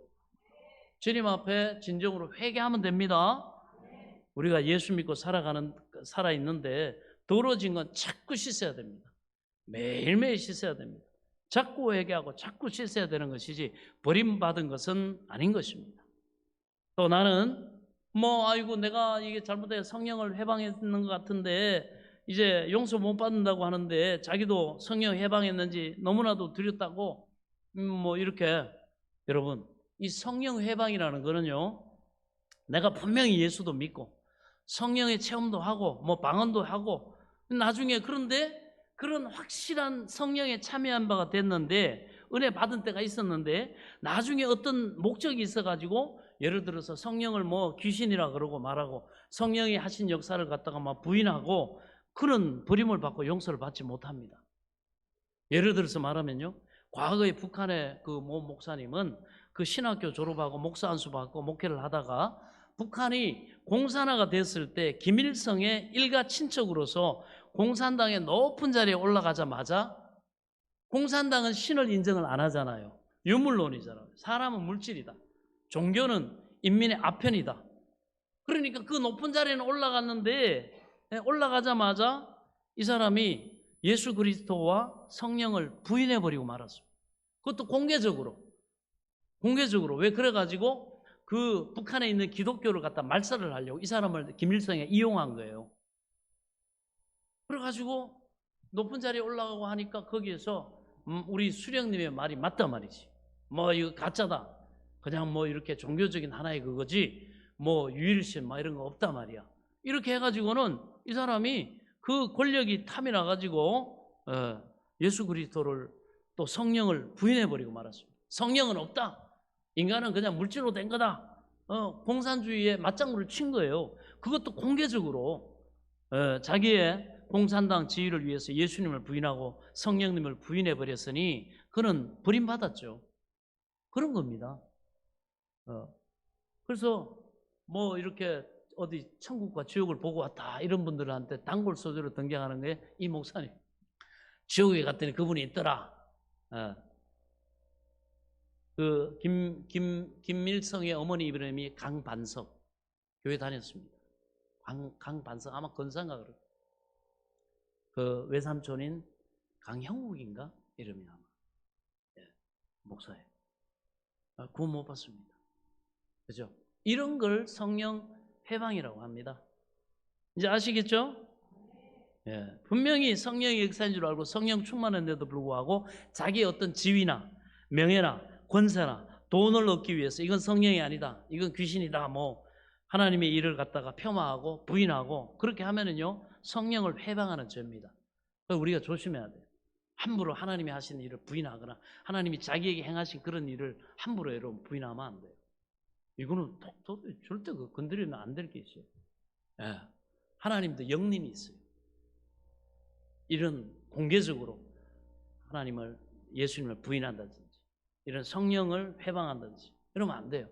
주님 앞에 진정으로 회개하면 됩니다. 우리가 예수 믿고 살아 있는데 더러워진 건 자꾸 씻어야 됩니다. 매일매일 씻어야 됩니다. 자꾸 회개하고 자꾸 씻어야 되는 것이지 버림받은 것은 아닌 것입니다. 또 나는 아이고 내가 이게 잘못해 성령을 해방했는 것 같은데 이제 용서 못 받는다고 하는데 자기도 성령 해방했는지 너무나도 두렵다고 이렇게. 여러분, 이 성령 해방이라는 거는요, 내가 분명히 예수도 믿고 성령의 체험도 하고 방언도 하고 나중에 그런데 그런 확실한 성령에 참여한 바가 됐는데 은혜 받은 때가 있었는데 나중에 어떤 목적이 있어가지고 예를 들어서 성령을 귀신이라 그러고 말하고 성령이 하신 역사를 갖다가 부인하고 그런 버림을 받고 용서를 받지 못합니다. 예를 들어서 말하면요, 과거에 북한의 그 목사님은 그 신학교 졸업하고 목사 안수 받고 목회를 하다가 북한이 공산화가 됐을 때 김일성의 일가 친척으로서 공산당의 높은 자리에 올라가자마자, 공산당은 신을 인정을 안 하잖아요. 유물론이잖아요. 사람은 물질이다. 종교는 인민의 아편이다. 그러니까 그 높은 자리에는 올라갔는데 올라가자마자 이 사람이 예수 그리스도와 성령을 부인해버리고 말았습니다. 그것도 공개적으로. 왜 그래가지고 그 북한에 있는 기독교를 갖다 말살을 하려고 이 사람을 김일성에 이용한 거예요. 그래가지고 높은 자리에 올라가고 하니까 거기에서 우리 수령님의 말이 맞단 말이지. 이거 가짜다. 그냥 이렇게 종교적인 하나의 그거지 유일신 이런 거 없단 말이야. 이렇게 해가지고는 이 사람이 그 권력이 탐이 나가지고 예수 그리스도를 또 성령을 부인해버리고 말았습니다. 성령은 없다. 인간은 그냥 물질로 된 거다. 공산주의에 맞장구를 친 거예요. 그것도 공개적으로 자기의 공산당 지위를 위해서 예수님을 부인하고 성령님을 부인해버렸으니 그는 버림받았죠. 그런 겁니다. 그래서 이렇게 어디 천국과 지옥을 보고 왔다 이런 분들한테 단골 소주로 등장하는 게 이 목사님. 지옥에 갔더니 그분이 있더라. 그 김밀성의 어머니 이름이 강반석. 교회 다녔습니다. 강반석 아마 건사인가 그래요. 그 외삼촌인 강형욱인가 이름이 아마. 목사예요. 구원 못 받습니다. 그죠? 이런 걸 성령 해방이라고 합니다. 이제 아시겠죠? 분명히 성령의 역사인 줄 알고 성령 충만한데도 불구하고 자기의 어떤 지위나 명예나 권세나 돈을 얻기 위해서 이건 성령이 아니다, 이건 귀신이다, 하나님의 일을 갖다가 폄하하고 부인하고 그렇게 하면은요 성령을 해방하는 죄입니다. 그래서 우리가 조심해야 돼요. 함부로 하나님이 하신 일을 부인하거나 하나님이 자기에게 행하신 그런 일을 함부로 여러분 부인하면 안 돼요. 이거는 절대 건드리면 안 될 게 있어요. 하나님도 영림이 있어요. 이런 공개적으로 하나님을, 예수님을 부인한다든지 이런 성령을 회방한다든지 이러면 안 돼요.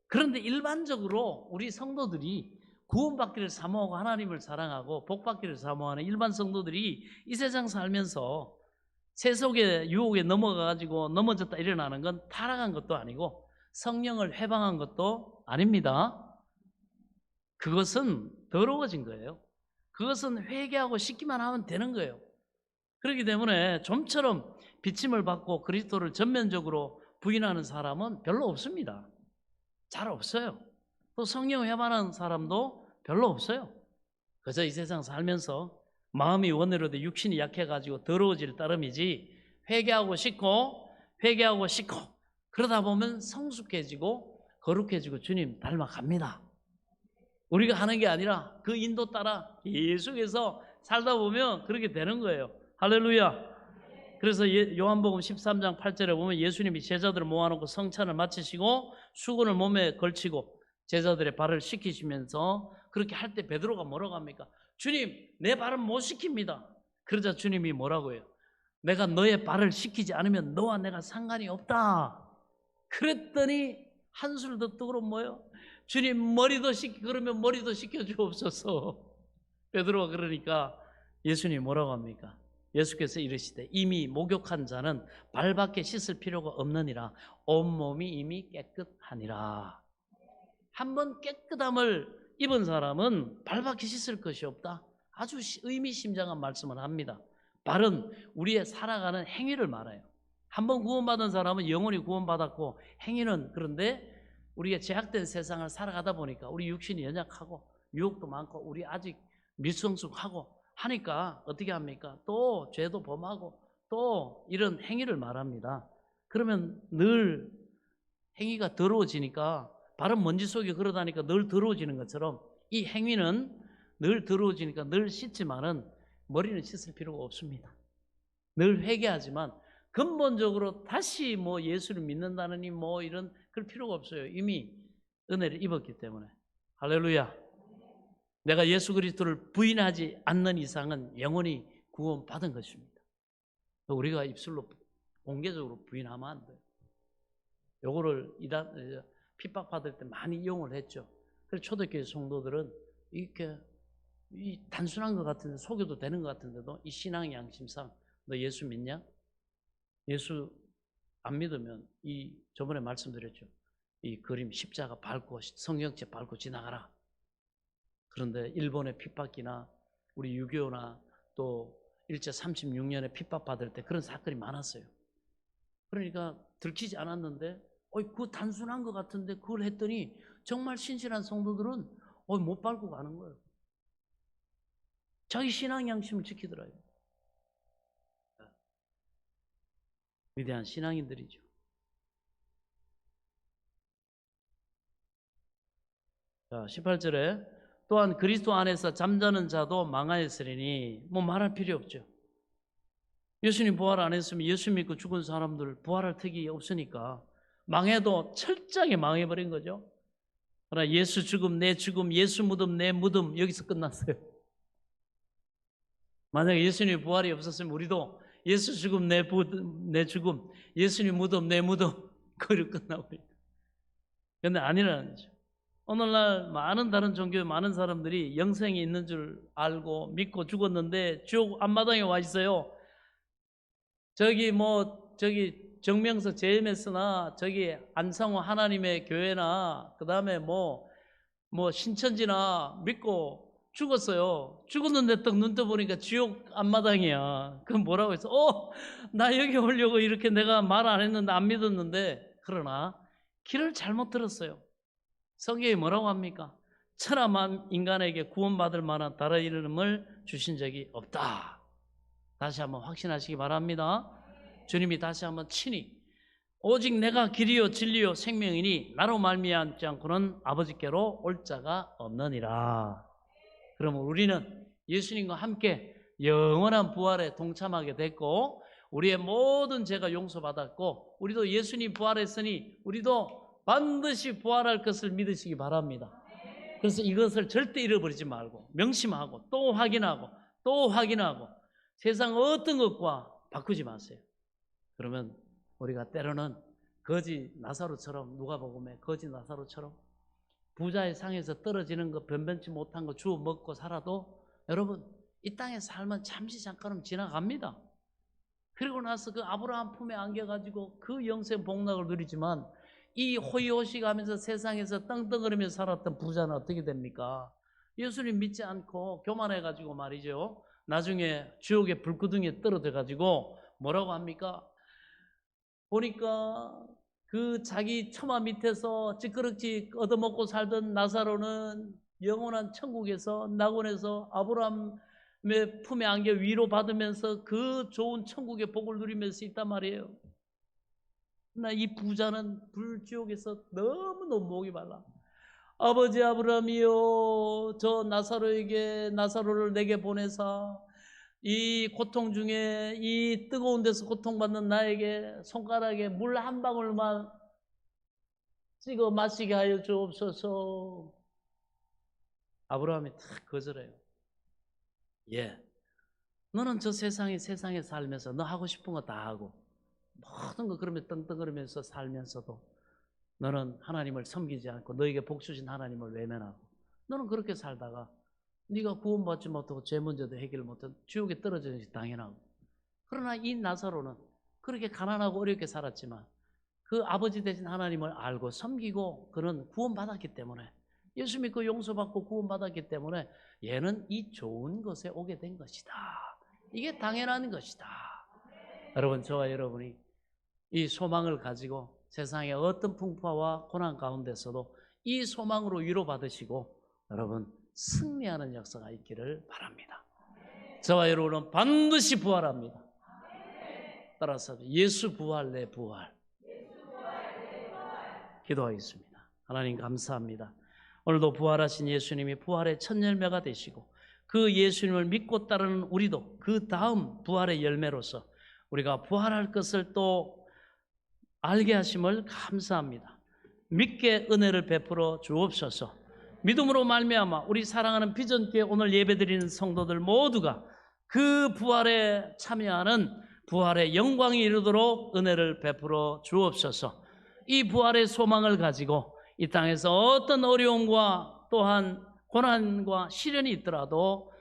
그런데 일반적으로 우리 성도들이 구원받기를 사모하고 하나님을 사랑하고 복받기를 사모하는 일반 성도들이 이 세상 살면서 세속의 유혹에 넘어가가지고 넘어졌다 일어나는 건 타락한 것도 아니고 성령을 회방한 것도 아닙니다. 그것은 더러워진 거예요. 그것은 회개하고 씻기만 하면 되는 거예요. 그렇기 때문에 좀처럼 비침을 받고 그리스도를 전면적으로 부인하는 사람은 별로 없습니다. 잘 없어요. 또 성령 회방하는 사람도 별로 없어요. 그저 이 세상 살면서 마음이 원해로도 육신이 약해가지고 더러워질 따름이지 회개하고 씻고 그러다 보면 성숙해지고 거룩해지고 주님 닮아갑니다. 우리가 하는 게 아니라 그 인도 따라 계속해서 살다 보면 그렇게 되는 거예요. 할렐루야. 그래서 요한복음 13장 8절에 보면 예수님이 제자들을 모아놓고 성찬을 마치시고 수건을 몸에 걸치고 제자들의 발을 씻기시면서 그렇게 할 때 베드로가 뭐라고 합니까? 주님, 내 발은 못 씻깁니다. 그러자 주님이 뭐라고 해요? 내가 너의 발을 씻기지 않으면 너와 내가 상관이 없다. 그랬더니 한술 더 뜨거운 뭐예요? 주님, 머리도 그러면 머리도 씻겨 주옵소서. 베드로가 그러니까 예수님 뭐라고 합니까? 예수께서 이르시되 이미 목욕한 자는 발밖에 씻을 필요가 없느니라. 온몸이 이미 깨끗하니라. 한번 깨끗함을 입은 사람은 발밖에 씻을 것이 없다. 아주 의미심장한 말씀을 합니다. 발은 우리의 살아가는 행위를 말해요. 한번 구원받은 사람은 영원히 구원받았고, 행위는 그런데 우리가 제약된 세상을 살아가다 보니까 우리 육신이 연약하고 유혹도 많고 우리 아직 미성숙하고 하니까 어떻게 합니까? 또 죄도 범하고 또 이런 행위를 말합니다. 그러면 늘 행위가 더러워지니까, 발은 먼지 속에 걸어다니까 늘 더러워지는 것처럼 이 행위는 늘 더러워지니까 늘 씻지만은 머리는 씻을 필요가 없습니다. 늘 회개하지만 근본적으로 다시 뭐 예수를 믿는다느니 뭐 이런 그럴 필요가 없어요. 이미 은혜를 입었기 때문에. 할렐루야. 내가 예수 그리스도를 부인하지 않는 이상은 영원히 구원받은 것입니다. 우리가 입술로 공개적으로 부인하면 안 돼요. 요거를 핍박받을 때 많이 이용을 했죠. 그래서 초대교회 성도들은 이렇게 단순한 것 같은데, 속여도 되는 것 같은데도 이 신앙 양심상 너 예수 믿냐? 예수 안 믿으면 저번에 말씀드렸죠. 이 그림 십자가 밟고 성경책 밟고 지나가라. 그런데 일본의 핍박이나 우리 6.25나 또 일제 36년에 핍박받을 때 그런 사건이 많았어요. 그러니까 들키지 않았는데 그 단순한 것 같은데 그걸 했더니 정말 신실한 성도들은 못 밟고 가는 거예요. 자기 신앙 양심을 지키더라고요. 위대한 신앙인들이죠. 자, 18절에 또한 그리스도 안에서 잠자는 자도 망하였으리니 뭐 말할 필요 없죠. 예수님 부활 안 했으면 예수 믿고 죽은 사람들 부활할 턱이 없으니까 망해도 철저하게 망해버린 거죠. 그러나 예수 죽음, 내 죽음, 예수 무덤, 내 무덤 여기서 끝났어요. 만약에 예수님 부활이 없었으면 우리도 예수 죽음, 내 죽음, 예수님 무덤, 내 무덤 거기로 끝나버립니다. 그런데 아니라는 거죠. 오늘날 많은 다른 종교의 많은 사람들이 영생이 있는 줄 알고 믿고 죽었는데 지옥 앞마당에 와 있어요. 저기 정명석 JMS나 저기 안상호 하나님의 교회나 그 다음에 뭐 신천지나 믿고 죽었어요. 죽었는데 딱 눈 떠보니까 지옥 앞마당이야. 그럼 뭐라고 해서 나 여기 오려고 이렇게 내가 말 안 했는데 안 믿었는데, 그러나 길을 잘못 들었어요. 성경이 뭐라고 합니까? 천하만 인간에게 구원받을 만한 다른 이름을 주신 적이 없다. 다시 한번 확신하시기 바랍니다. 주님이 다시 한번 친히 오직 내가 길이요 진리요 생명이니 나로 말미암지 않고는 아버지께로 올 자가 없느니라. 그러면 우리는 예수님과 함께 영원한 부활에 동참하게 됐고 우리의 모든 죄가 용서받았고 우리도 예수님 부활했으니 우리도 반드시 부활할 것을 믿으시기 바랍니다. 그래서 이것을 절대 잃어버리지 말고 명심하고 또 확인하고 또 확인하고 세상 어떤 것과 바꾸지 마세요. 그러면 우리가 때로는 거지 나사로처럼, 누가복음에 거지 나사로처럼 부자의 상에서 떨어지는 거 변변치 못한 거 주워 먹고 살아도 여러분 이 땅의 삶은 잠시 잠깐은 지나갑니다. 그리고 나서 그 아브라함 품에 안겨가지고 그 영생 복락을 누리지만 이 호의호식하면서 세상에서 떵떵거리면서 살았던 부자는 어떻게 됩니까? 예수님 믿지 않고 교만해가지고 말이죠. 나중에 지옥의 불구덩이에 떨어져가지고 뭐라고 합니까? 보니까 그 자기 처마 밑에서 찌끄럭지 얻어먹고 살던 나사로는 영원한 천국에서 낙원에서 아브라함의 품에 안겨 위로받으면서 그 좋은 천국의 복을 누리면서 있단 말이에요. 그러나 이 부자는 불지옥에서 너무너무 목이 말라. 아버지 아브라함이요, 저 나사로를 내게 보내사 이 고통 중에 이 뜨거운 데서 고통받는 나에게 손가락에 물 한 방울만 찍어 마시게 하여 주옵소서. 아브라함이 탁 거절해요. 너는 저 세상에 살면서 너 하고 싶은 거 다 하고 모든 거 그러면 떵떵거리면서 살면서도 너는 하나님을 섬기지 않고 너에게 복 주신 하나님을 외면하고 너는 그렇게 살다가 네가 구원받지 못하고 죄 문제도 해결 못하고 지옥에 떨어지는 것이 당연하고 그러나 이 나사로는 그렇게 가난하고 어렵게 살았지만 그 아버지 되신 하나님을 알고 섬기고 그는 구원받았기 때문에, 예수 믿고 용서받고 구원받았기 때문에 얘는 이 좋은 것에 오게 된 것이다. 이게 당연한 것이다. 여러분, 저와 여러분이 이 소망을 가지고 세상의 어떤 풍파와 고난 가운데서도 이 소망으로 위로받으시고 여러분 승리하는 역사가 있기를 바랍니다. 저와 여러분은 반드시 부활합니다. 따라서 예수 부활 내 부활 기도하겠습니다. 하나님 감사합니다. 오늘도 부활하신 예수님이 부활의 첫 열매가 되시고 그 예수님을 믿고 따르는 우리도 그 다음 부활의 열매로서 우리가 부활할 것을 또 알게 하심을 감사합니다. 믿게 은혜를 베풀어 주옵소서. 믿음으로 말미암아 우리 사랑하는 비전교회 오늘 예배드리는 성도들 모두가 그 부활에 참여하는 부활의 영광이 이르도록 은혜를 베풀어 주옵소서. 이 부활의 소망을 가지고 이 땅에서 어떤 어려움과 또한 고난과 시련이 있더라도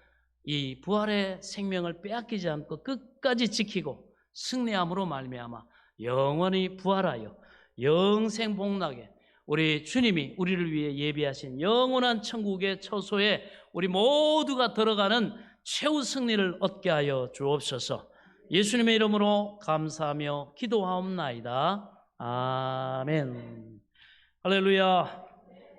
이 부활의 생명을 빼앗기지 않고 끝까지 지키고 승리함으로 말미암아 영원히 부활하여 영생 복락에 우리 주님이 우리를 위해 예비하신 영원한 천국의 처소에 우리 모두가 들어가는 최후 승리를 얻게 하여 주옵소서. 예수님의 이름으로 감사하며 기도하옵나이다. 아멘. 할렐루야.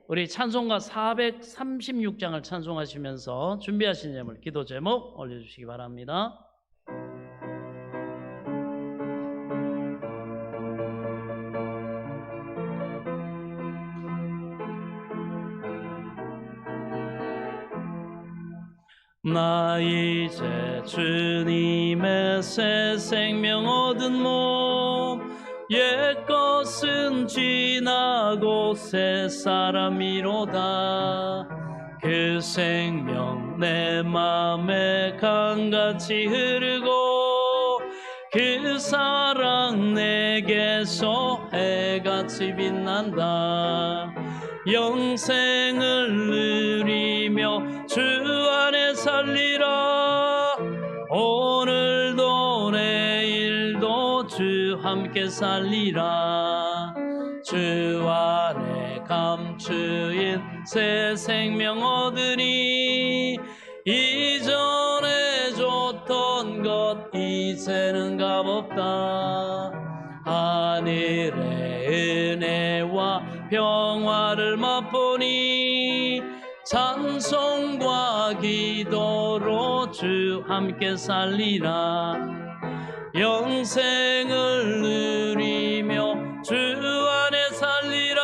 우리 찬송가 436장을 찬송하시면서 준비하신 제목, 기도 제목 올려주시기 바랍니다. 나 이제 주님의 새 생명 얻은 몸, 옛것은 지나고 새 사람이로다. 그 생명 내 맘에 강같이 흐르고 그 사랑 내게서 해같이 빛난다. 영생을 누리며 주 안에 살리라. 오늘도 내일도 주 함께 살리라. 주 안에 감추인 새 생명 얻으니 이전에 줬던 것 이제는 값없다. 하늘의 은혜와 평화를 맛보니 찬송과 기도로 주 함께 살리라. 영생을 누리며 주 안에 살리라.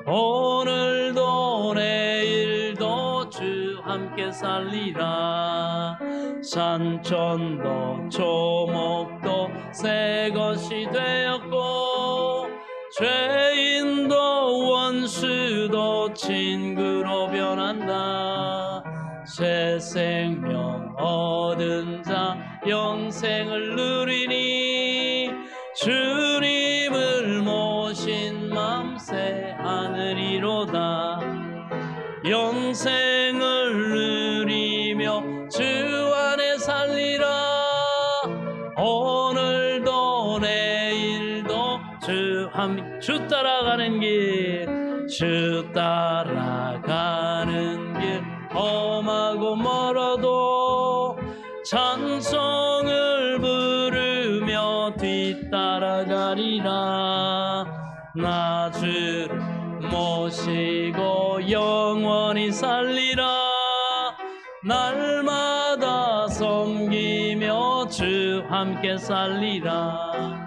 오늘도 내일도 주 함께 살리라. 산천도 초목도 새 것이 되었고 죄인도 원수도 친구로 변한다. 새 생명 얻은 자 영생을 누리니 주님을 모신 맘 새 하늘이로다. 영생을 누리며 주 안에 살리라. 오늘도 내일도 주 따라가는 길, 주 따라가는 길 험하고 멀어도 찬송을 부르며 뒤따라가리라. 나 주를 모시고 영원히 살리라. 날마다 섬기며 주 함께 살리라.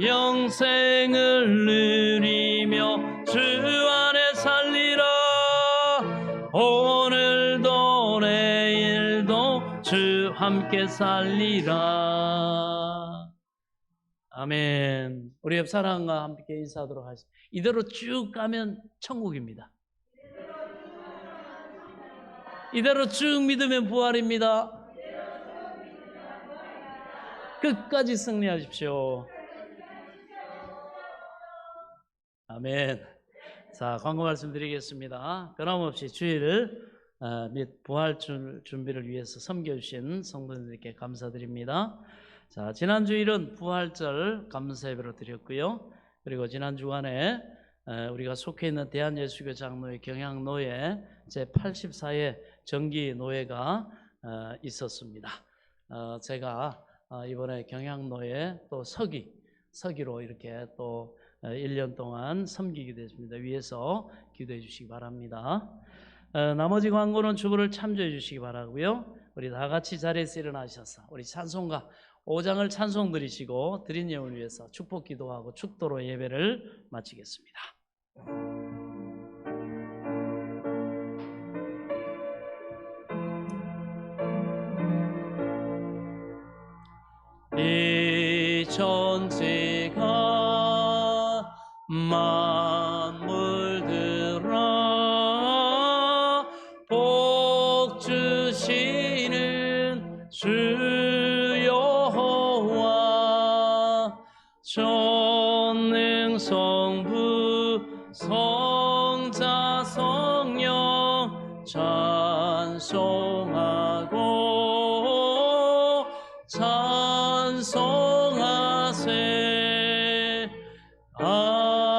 영생을 누리며 주 안에 살리라. 오늘도 내일도 주 함께 살리라. 아멘. 우리 옆 사람과 함께 인사하도록 하겠습니다. 이대로 쭉 가면 천국입니다. 이대로 쭉 믿으면 부활입니다. 끝까지 승리하십시오. 아멘. 자, 광고 말씀드리겠습니다. 변함없이 주일을 및 부활 준비를 위해서 섬겨주신 성도님들께 감사드립니다. 자, 지난 주일은 부활절 감사 예배로 드렸고요. 그리고 지난 주간에 우리가 속해 있는 대한예수교 장로회 경향노회 제84회 정기노회가 있었습니다. 제가 이번에 경향노회 또 서기로 이렇게 또 1년 동안 섬기게 됐습니다. 위에서 기도해 주시기 바랍니다. 나머지 광고는 주보를 참조해 주시기 바라고요. 우리 다 같이 자리에서 일어나셔서 우리 찬송가 5장을 찬송 드리시고 드린 영을 위해서 축복 기도하고 축도로 예배를 마치겠습니다. 이 천지가 만물들아 복 주시는 주 여호와 전능 성부 성자 성령 찬송하고 찬송하세. 아멘.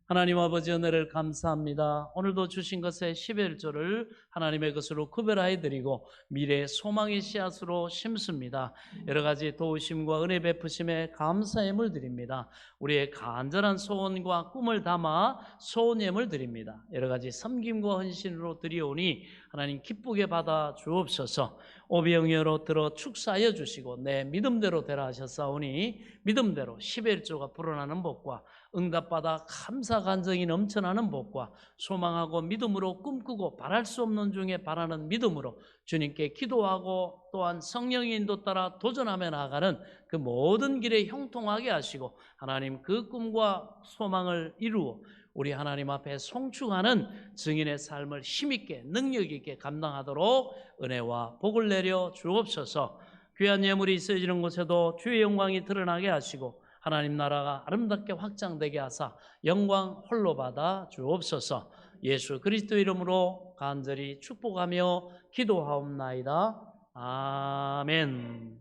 하나님 아버지 은혜를 감사합니다. 오늘도 주신 것의 11조를 하나님의 것으로 구별하여 드리고 미래의 소망의 씨앗으로 심습니다. 여러 가지 도우심과 은혜 베푸심에 감사의 물 드립니다. 우리의 간절한 소원과 꿈을 담아 소원예물 드립니다. 여러 가지 섬김과 헌신으로 드리오니 하나님 기쁘게 받아 주옵소서. 오병이어로 들어 축사하여 주시고 내 믿음대로 되라 하셨사오니 믿음대로 11조가 불어나는 복과 응답받아 감사 간증이 넘쳐나는 복과 소망하고 믿음으로 꿈꾸고 바랄 수 없는 중에 바라는 믿음으로 주님께 기도하고 또한 성령의 인도 따라 도전하며 나아가는 그 모든 길에 형통하게 하시고 하나님 그 꿈과 소망을 이루어 우리 하나님 앞에 송축하는 증인의 삶을 힘있게 능력있게 감당하도록 은혜와 복을 내려 주옵소서. 귀한 예물이 있어지는 곳에도 주의 영광이 드러나게 하시고 하나님 나라가 아름답게 확장되게 하사 영광 홀로 받아 주옵소서. 예수 그리스도 이름으로 간절히 축복하며 기도하옵나이다. 아멘.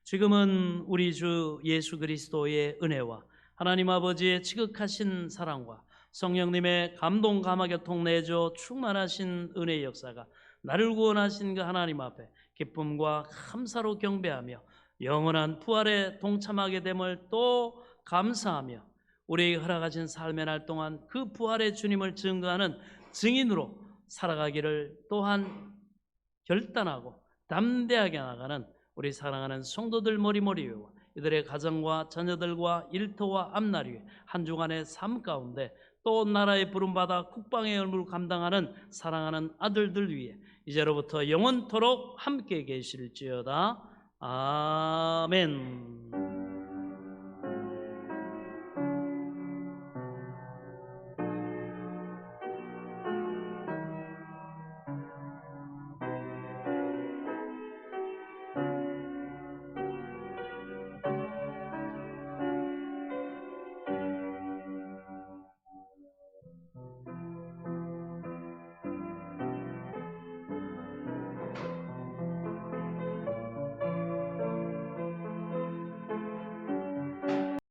지금은 우리 주 예수 그리스도의 은혜와 하나님 아버지의 지극하신 사랑과 성령님의 감동 감화교통 내줘 충만하신 은혜의 역사가 나를 구원하신 그 하나님 앞에 기쁨과 감사로 경배하며 영원한 부활에 동참하게 됨을 또 감사하며 우리에게 허락하신 삶의 날 동안 그 부활의 주님을 증거하는 증인으로 살아가기를 또한 결단하고 담대하게 나가는 우리 사랑하는 성도들 머리머리 위와 이들의 가정과 자녀들과 일터와 앞날 위에 한 주간의 삶 가운데 또 나라의 부름받아 국방의 의무를 감당하는 사랑하는 아들들 위에 이제로부터 영원토록 함께 계실지어다. 아멘.